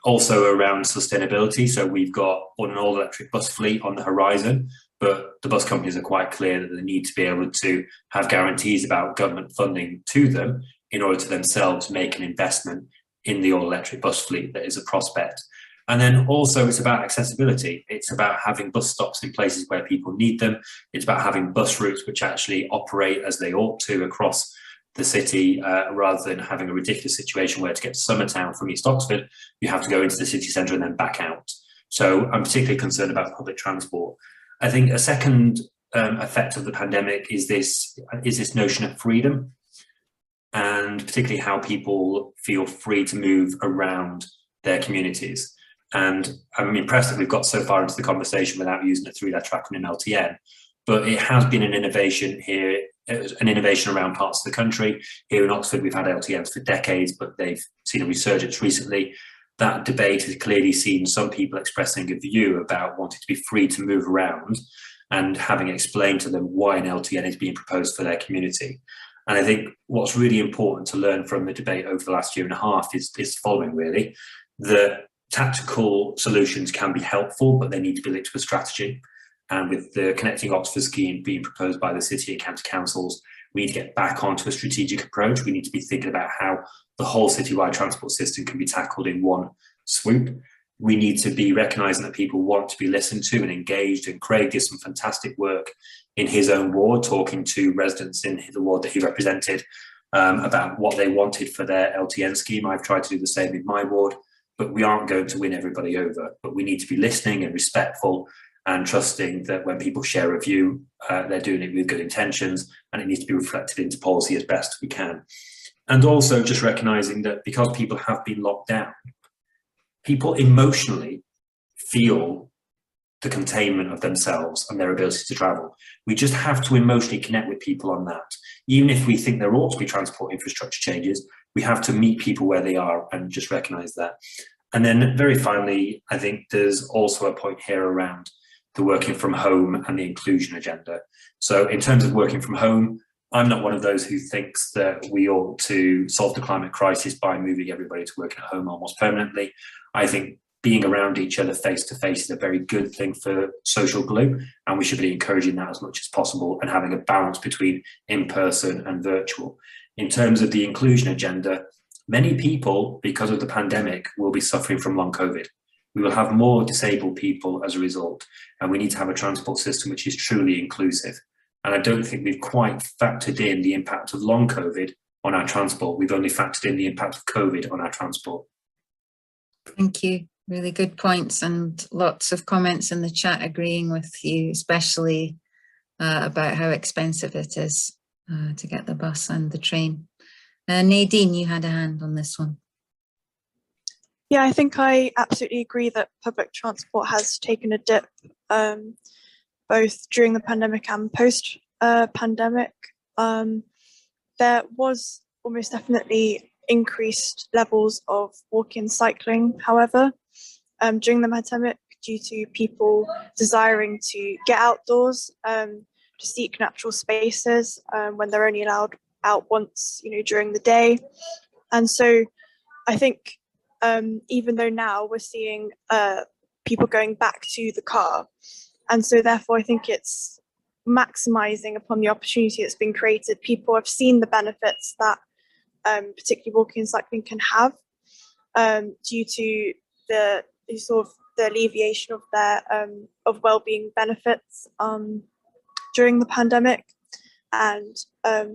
Also around sustainability, so we've got an all-electric bus fleet on the horizon, but the bus companies are quite clear that they need to be able to have guarantees about government funding to them in order to themselves make an investment in the all-electric bus fleet that is a prospect. And then also it's about accessibility. It's about having bus stops in places where people need them. It's about having bus routes which actually operate as they ought to across the city, rather than having a ridiculous situation where to get to Summertown from East Oxford, you have to go into the city centre and then back out. So I'm particularly concerned about public transport. I think a second effect of the pandemic is this notion of freedom, and particularly how people feel free to move around their communities. And I'm impressed that we've got so far into the conversation without using a three-letter acronym LTN, but it has been an innovation here, an innovation around parts of the country. Here in Oxford, we've had LTNs for decades, but they've seen a resurgence recently. That debate has clearly seen some people expressing a view about wanting to be free to move around and having explained to them why an LTN is being proposed for their community. And I think what's really important to learn from the debate over the last year and a half is the following, really. The tactical solutions can be helpful, but they need to be linked to a strategy. And with the Connecting Oxford scheme being proposed by the city and county councils, we need to get back onto a strategic approach. We need to be thinking about how the whole citywide transport system can be tackled in one swoop. We need to be recognising that people want to be listened to and engaged, and Craig did some fantastic work in his own ward, talking to residents in the ward that he represented about what they wanted for their LTN scheme. I've tried to do the same in my ward, but we aren't going to win everybody over. But we need to be listening and respectful and trusting that when people share a view, they're doing it with good intentions, and it needs to be reflected into policy as best we can. And also just recognising that because people have been locked down, people emotionally feel the containment of themselves and their ability to travel. We just have to emotionally connect with people on that. Even if we think there ought to be transport infrastructure changes, we have to meet people where they are and just recognise that. And then very finally, I think there's also a point here around the working from home and the inclusion agenda. So in terms of working from home, I'm not one of those who thinks that we ought to solve the climate crisis by moving everybody to working at home almost permanently. I think being around each other face to face is a very good thing for social glue, and we should be encouraging that as much as possible and having a balance between in-person and virtual. In terms of the inclusion agenda, many people, because of the pandemic, will be suffering from long COVID. We will have more disabled people as a result, and we need to have a transport system which is truly inclusive. And I don't think we've quite factored in the impact of long COVID on our transport. We've only factored in the impact of COVID on our transport. Thank you. Really good points, and lots of comments in the chat agreeing with you, especially about how expensive it is to get the bus and the train. Nadine, you had a hand on this one. Yeah, I think I absolutely agree that public transport has taken a dip, both during the pandemic and post-pandemic. There was almost definitely increased levels of walking and cycling, however, during the pandemic, due to people desiring to get outdoors, to seek natural spaces when they're only allowed out once, during the day. And so I think even though now we're seeing people going back to the car, and so therefore I think it's maximizing upon the opportunity that's been created. People have seen the benefits that particularly walking and cycling can have due to the sort of the alleviation of their of well-being benefits during the pandemic, and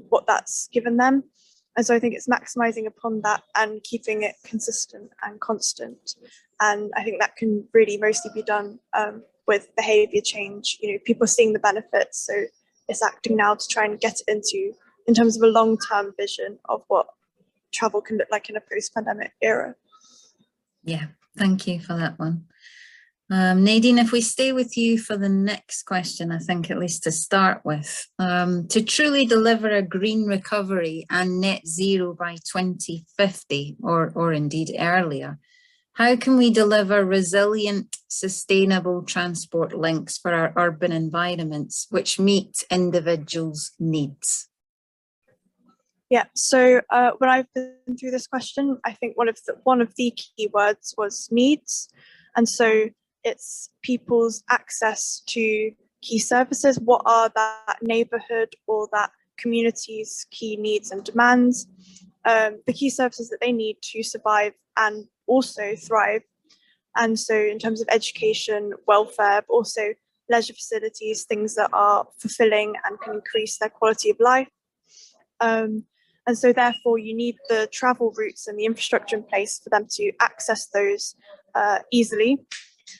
what that's given them. And so I think it's maximizing upon that and keeping it consistent and constant. And I think that can really mostly be done with behavior change. People seeing the benefits, so it's acting now to try and get it in terms of a long-term vision of what travel can look like in a post-pandemic era. Yeah, thank you for that one. Nadine, if we stay with you for the next question, I think at least to start with, to truly deliver a green recovery and net zero by 2050, or indeed earlier, How can we deliver resilient, sustainable transport links for our urban environments which meet individuals' needs? Yeah, so when I've been through this question, I think one of the key words was needs. And so it's people's access to key services. What are that neighbourhood or that community's key needs and demands? The key services that they need to survive and also thrive. And so in terms of education, welfare, but also leisure facilities, things that are fulfilling and can increase their quality of life. And so therefore you need the travel routes and the infrastructure in place for them to access those easily.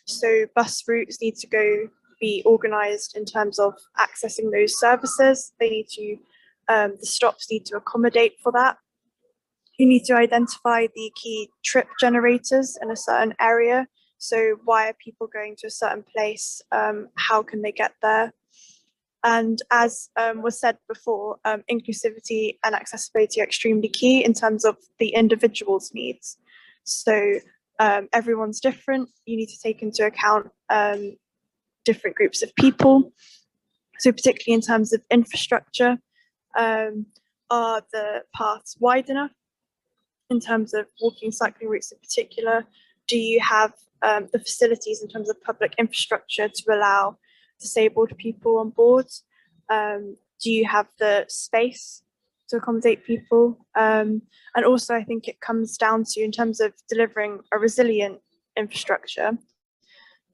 So bus routes need to be organised in terms of accessing those services. They need to, the stops need to accommodate for that. You need to identify the key trip generators in a certain area. So why are people going to a certain place? How can they get there? And as was said before, inclusivity and accessibility are extremely key in terms of the individual's needs. So everyone's different. You need to take into account different groups of people. So particularly in terms of infrastructure, are the paths wide enough? In terms of walking, cycling routes in particular, do you have the facilities in terms of public infrastructure to allow disabled people on board? Do you have the space to accommodate people? And also I think it comes down to, in terms of delivering a resilient infrastructure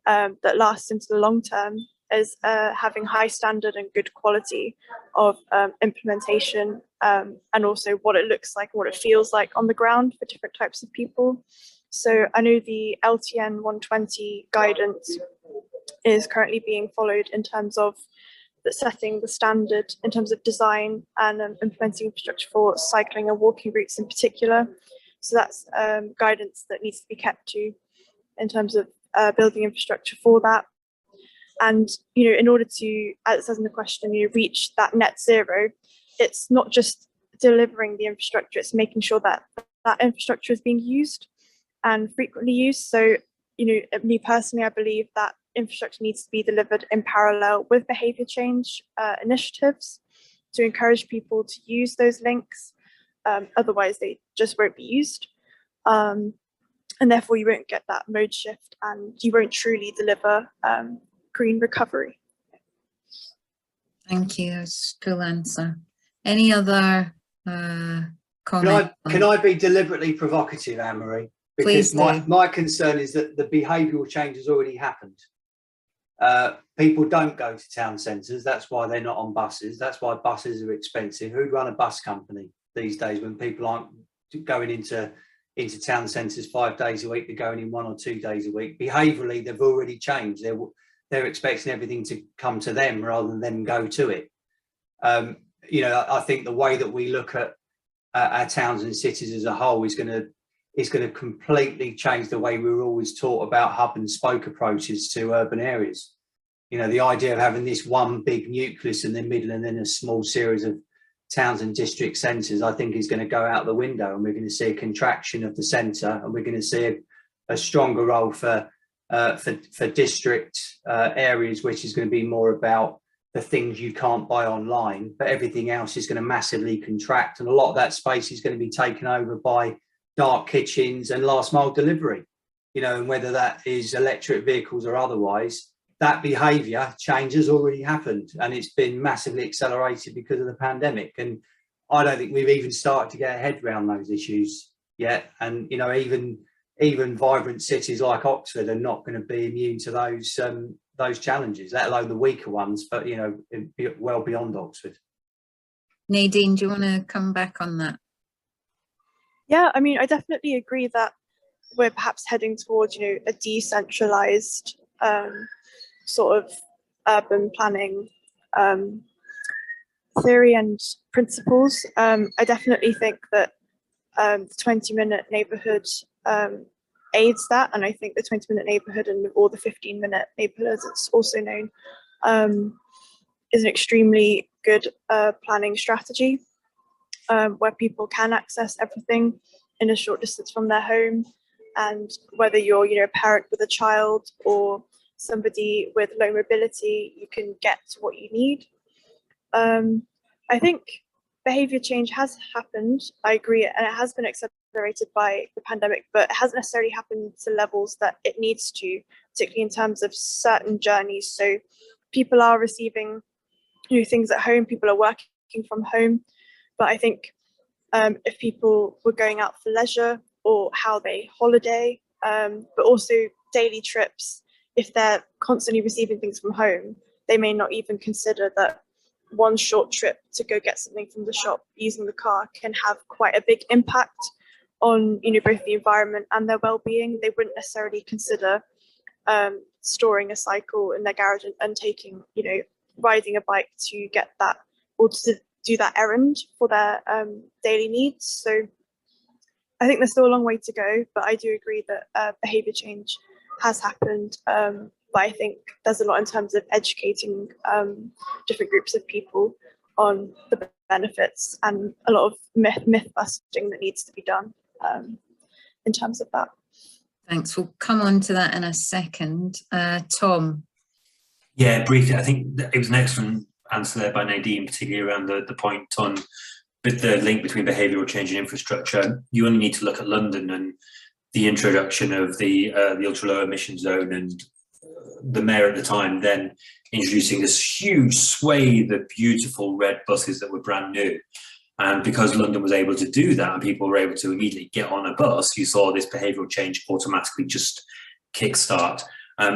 that lasts into the long term, is having high standard and good quality of implementation, and also what it looks like, what it feels like on the ground for different types of people. So I know the LTN 120 guidance is currently being followed in terms of setting the standard in terms of design and implementing infrastructure for cycling and walking routes in particular. So that's guidance that needs to be kept to in terms of building infrastructure for that. And, you know, in order to, as it says in the question, you reach that net zero, it's not just delivering the infrastructure, it's making sure that that infrastructure is being used and frequently used. So, you know, me personally, I believe that infrastructure needs to be delivered in parallel with behaviour change initiatives to encourage people to use those links. Otherwise, they just won't be used. And therefore, you won't get that mode shift and you won't truly deliver green recovery. Thank you. That's a cool answer. Any other comment? Can I be deliberately provocative, Anne-Marie? Because my concern is that the behavioural change has already happened. People don't go to town centres. That's why they're not on buses. That's why buses are expensive. Who'd run a bus company these days when people aren't going into town centres 5 days a week? They're going in 1 or 2 days a week. Behaviourally, they've already changed. They're expecting everything to come to them rather than them go to it. You know, I think the way that we look at our towns and cities as a whole is going to completely change the way we were always taught about hub and spoke approaches to urban areas. You know, the idea of having this one big nucleus in the middle and then a small series of towns and district centres, I think is going to go out the window, and we're going to see a contraction of the centre, and we're going to see a stronger role for district areas, which is going to be more about the things you can't buy online, but everything else is going to massively contract, and a lot of that space is going to be taken over by dark kitchens and last mile delivery. You know, and whether that is electric vehicles or otherwise, that behaviour change has already happened, and it's been massively accelerated because of the pandemic. And I don't think we've even started to get our head around those issues yet. And, you know, even vibrant cities like Oxford are not going to be immune to those challenges, let alone the weaker ones, but, you know, well beyond Oxford. Nadine, do you want to come back on that? Yeah, I mean, I definitely agree that we're perhaps heading towards, you know, a decentralized sort of urban planning theory and principles. I definitely think that the 20-minute neighbourhood aids that, and I think the 20-minute neighbourhood or the 15-minute neighbourhood, as it's also known, is an extremely good planning strategy where people can access everything in a short distance from their home, and whether you're, you know, a parent with a child or somebody with low mobility, you can get what you need. I think behaviour change has happened, I agree, and it has been accelerated by the pandemic, but it hasn't necessarily happened to levels that it needs to, particularly in terms of certain journeys. So people are receiving new things at home, people are working from home, but I think if people were going out for leisure or how they holiday, but also daily trips, if they're constantly receiving things from home, they may not even consider that one short trip to go get something from the shop using the car can have quite a big impact on, you know, both the environment and their well-being. They wouldn't necessarily consider storing a cycle in their garage and taking, you know, riding a bike to get that or to do that errand for their daily needs. So I think there's still a long way to go, but I do agree that behaviour change has happened. But I think there's a lot in terms of educating different groups of people on the benefits and a lot of myth busting that needs to be done in terms of that. Thanks. We'll come on to that in a second. Tom. Yeah, briefly, I think it was an excellent answer there by Nadine, particularly around the point on the link between behavioural change and infrastructure. You only need to look at London and the introduction of the ultra low emission zone, and the mayor at the time then introducing this huge swathe of beautiful red buses that were brand new. And because London was able to do that and people were able to immediately get on a bus, you saw this behavioural change automatically just kickstart.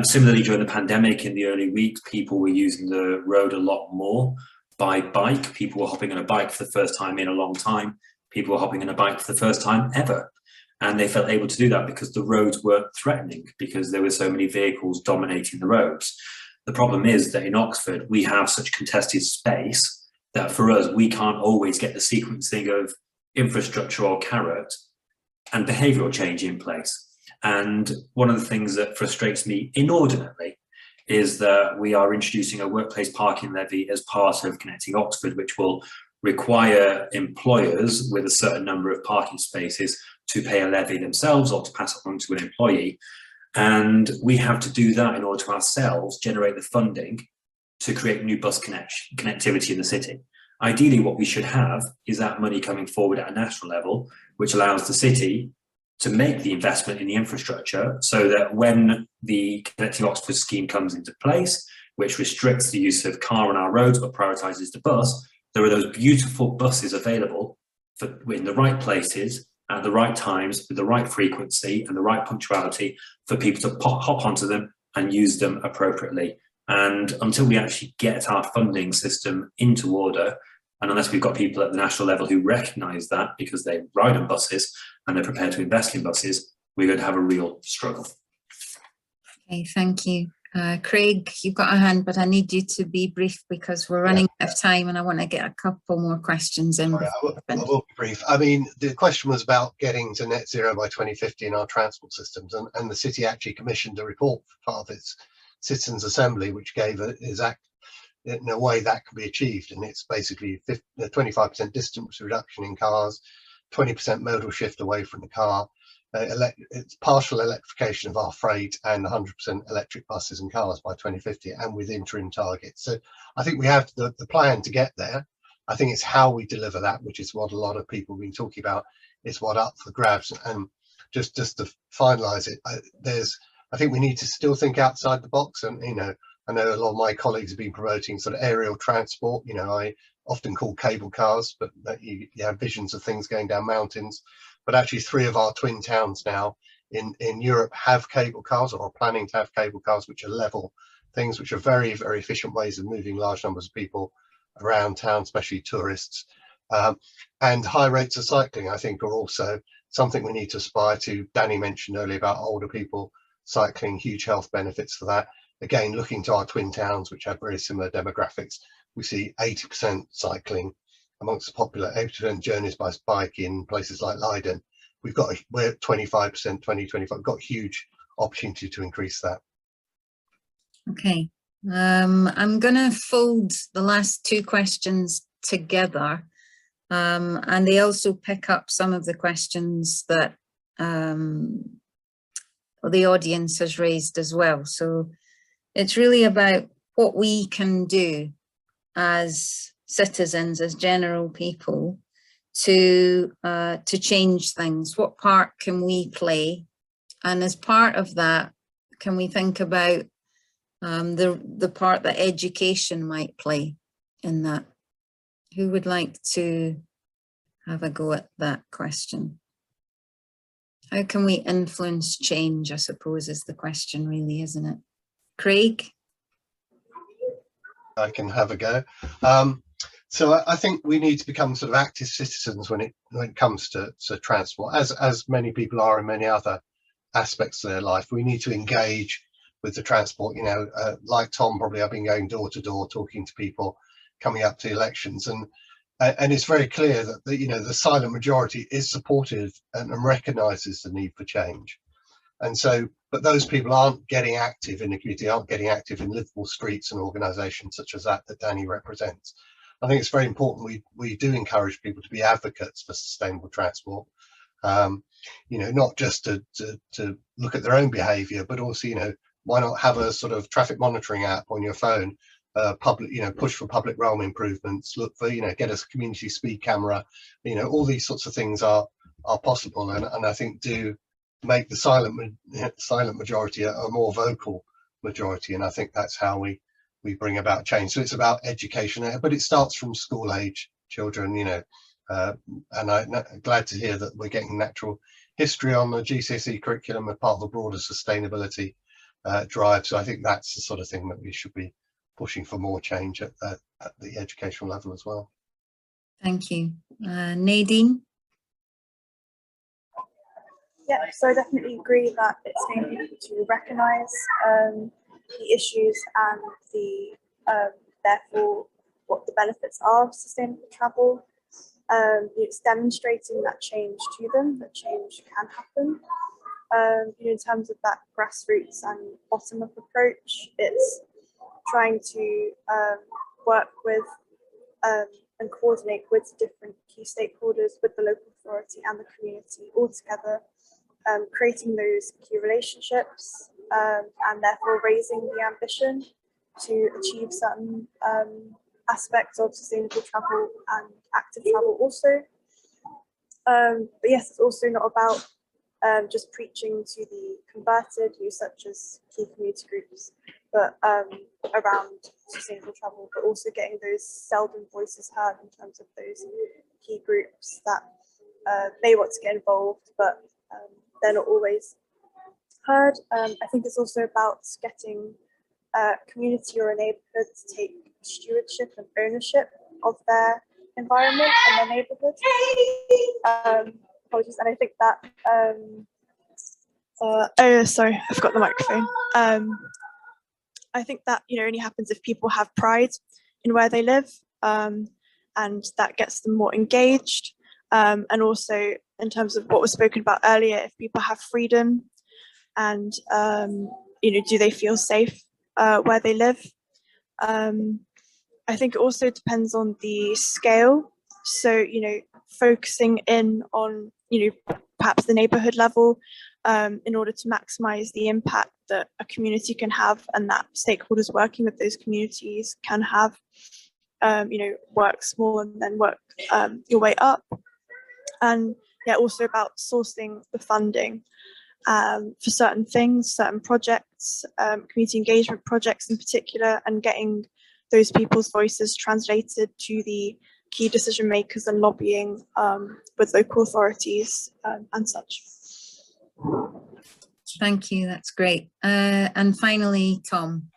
Similarly, during the pandemic, in the early weeks, people were using the road a lot more by bike. People were hopping on a bike for the first time in a long time. People were hopping on a bike for the first time ever. And they felt able to do that because the roads weren't threatening, because there were so many vehicles dominating the roads. The problem is that in Oxford, we have such contested space that for us, we can't always get the sequencing of infrastructure or carrot and behavioural change in place. And one of the things that frustrates me inordinately is that we are introducing a workplace parking levy as part of Connecting Oxford, which will require employers with a certain number of parking spaces to pay a levy themselves or to pass it on to an employee. And we have to do that in order to ourselves generate the funding to create new bus connectivity in the city. Ideally, what we should have is that money coming forward at a national level, which allows the city to make the investment in the infrastructure so that when the Connecting Oxford scheme comes into place, which restricts the use of car on our roads but prioritises the bus, there are those beautiful buses available in the right places, at the right times, with the right frequency and the right punctuality for people to hop onto them and use them appropriately. And until we actually get our funding system into order, and unless we've got people at the national level who recognise that because they ride on buses and they're prepared to invest in buses, we're going to have a real struggle. Okay, thank you. Craig, you've got a hand, but I need you to be brief because we're running out of time and I want to get a couple more questions in. Sorry, I will be brief. I mean, the question was about getting to net zero by 2050 in our transport systems, and the city actually commissioned a report for part of its Citizens' Assembly, which gave in a way that can be achieved, and it's basically 25% distance reduction in cars, 20% modal shift away from the car, it's partial electrification of our freight, and 100% electric buses and cars by 2050, and with interim targets. So I think we have the plan to get there. I think it's how we deliver that, which is what a lot of people have been talking about, is what up for grabs. And just to finalise it, I think we need to still think outside the box. And I know a lot of my colleagues have been promoting sort of aerial transport. I often call cable cars, but you have visions of things going down mountains. But actually 3 of our twin towns now in Europe have cable cars, or are planning to have cable cars, which are level things, which are very, very efficient ways of moving large numbers of people around town, especially tourists. And high rates of cycling, I think, are also something we need to aspire to. Danny mentioned earlier about older people cycling, huge health benefits for that. Again, looking to our twin towns, which have very similar demographics, we see 80% cycling amongst the popular 80% journeys by bike in places like Leiden. We're at 25%, 2025. We've got huge opportunity to increase that. Okay, I'm going to fold the last 2 questions together, and they also pick up some of the questions that the audience has raised as well. So it's really about what we can do as citizens, as general people, to change things. What part can we play? And as part of that, can we think about the part that education might play in that? Who would like to have a go at that question? How can we influence change, I suppose, is the question really, isn't it? Craig? I can have a go. So I think we need to become sort of active citizens when it comes to transport, as many people are in many other aspects of their life. We need to engage with the transport. You know, like Tom, probably I've been going door to door, talking to people coming up to elections, and it's very clear that the silent majority is supportive and recognises the need for change. And so, but those people aren't getting active in the community, aren't getting active in livable streets and organisations such as that Danny represents. I think it's very important we do encourage people to be advocates for sustainable transport. Not just to look at their own behaviour, but also, why not have a sort of traffic monitoring app on your phone, push for public realm improvements, look for, get a community speed camera, all these sorts of things are possible, and I think do make the silent majority a more vocal majority, and I think that's how we bring about change. So it's about education, but it starts from school age children, and I'm glad to hear that we're getting natural history on the GCSE curriculum as part of a broader sustainability drive. So I think that's the sort of thing that we should be pushing for more change at the educational level as well. Thank you. Nadine? Yeah, so I definitely agree that it's getting people to recognise the issues and the therefore what the benefits are of sustainable travel. It's demonstrating that change to them, that change can happen. In terms of that grassroots and bottom-up approach, it's trying to work with and coordinate with different key stakeholders, with the local authority and the community all together, creating those key relationships and therefore raising the ambition to achieve certain aspects of sustainable travel and active travel also. But yes, it's also not about just preaching to the converted, such as key community groups, but around sustainable travel, but also getting those seldom voices heard in terms of those key groups that may want to get involved, but they're not always heard. I think it's also about getting a community or a neighbourhood to take stewardship and ownership of their environment and their neighbourhood. Apologies, and I think that oh, sorry, I forgot the microphone. I think that only happens if people have pride in where they live, and that gets them more engaged. And also, in terms of what was spoken about earlier, if people have freedom and do they feel safe where they live? I think it also depends on the scale. So focusing in on perhaps the neighbourhood level in order to maximise the impact that a community can have, and that stakeholders working with those communities can have. Work small and then work your way up. And yeah, also about sourcing the funding for certain things, certain projects, community engagement projects in particular, and getting those people's voices translated to the key decision makers and lobbying with local authorities and such. Thank you, that's great. And finally, Tom.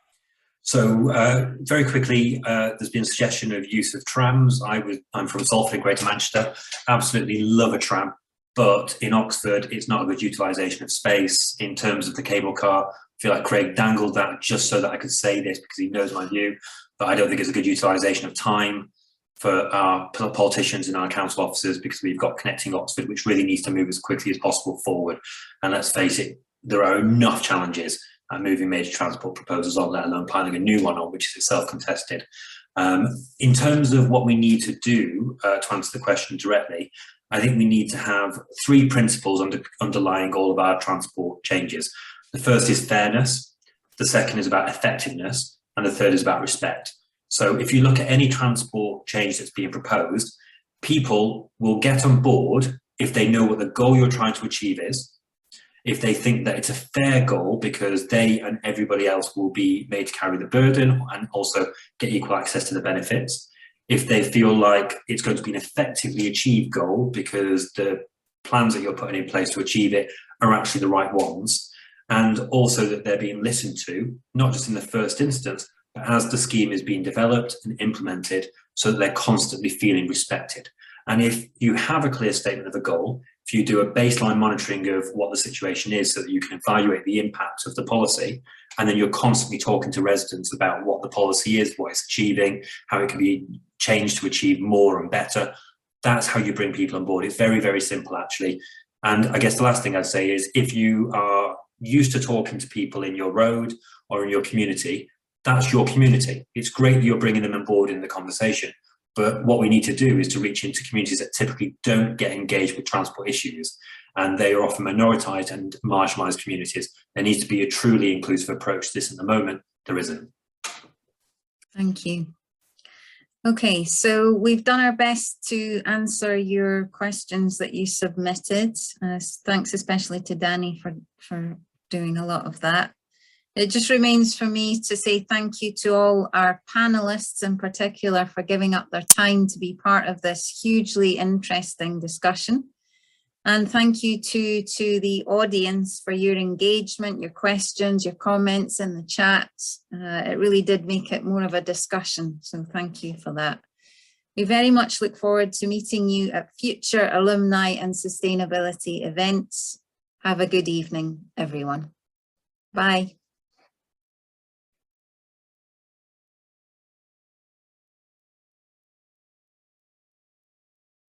So very quickly, there's been a suggestion of use of trams. I'm from Salford in Greater Manchester, absolutely love a tram, but in Oxford, it's not a good utilisation of space in terms of the cable car. I feel like Craig dangled that just so that I could say this because he knows my view, but I don't think it's a good utilisation of time for our politicians and our council officers, because we've got Connecting Oxford, which really needs to move as quickly as possible forward. And let's face it, there are enough challenges at moving major transport proposals on, let alone piling a new one on, which is itself contested. In terms of what we need to do to answer the question directly, I think we need to have three principles underlying all of our transport changes. The first is fairness, the second is about effectiveness, and the third is about respect. So if you look at any transport change that's being proposed, people will get on board if they know what the goal you're trying to achieve is, if they think that it's a fair goal because they and everybody else will be made to carry the burden and also get equal access to the benefits, if they feel like it's going to be an effectively achieved goal because the plans that you're putting in place to achieve it are actually the right ones, and also that they're being listened to, not just in the first instance, but as the scheme is being developed and implemented, so that they're constantly feeling respected. And if you have a clear statement of a goal, if you do a baseline monitoring of what the situation is so that you can evaluate the impact of the policy, and then you're constantly talking to residents about what the policy is, what it's achieving, how it can be changed to achieve more and better, that's how you bring people on board. It's very, very simple, actually. And I guess the last thing I'd say is if you are used to talking to people in your road or in your community, that's your community. It's great that you're bringing them on board in the conversation. But what we need to do is to reach into communities that typically don't get engaged with transport issues, and they are often minoritized and marginalized communities. There needs to be a truly inclusive approach to this. At the moment, there isn't. Thank you. Okay, so we've done our best to answer your questions that you submitted. Thanks especially to Danny for doing a lot of that. It just remains for me to say thank you to all our panelists in particular for giving up their time to be part of this hugely interesting discussion. And thank you to the audience for your engagement, your questions, your comments in the chat. It really did make it more of a discussion, so thank you for that. We very much look forward to meeting you at future alumni and sustainability events. Have a good evening, everyone. Bye.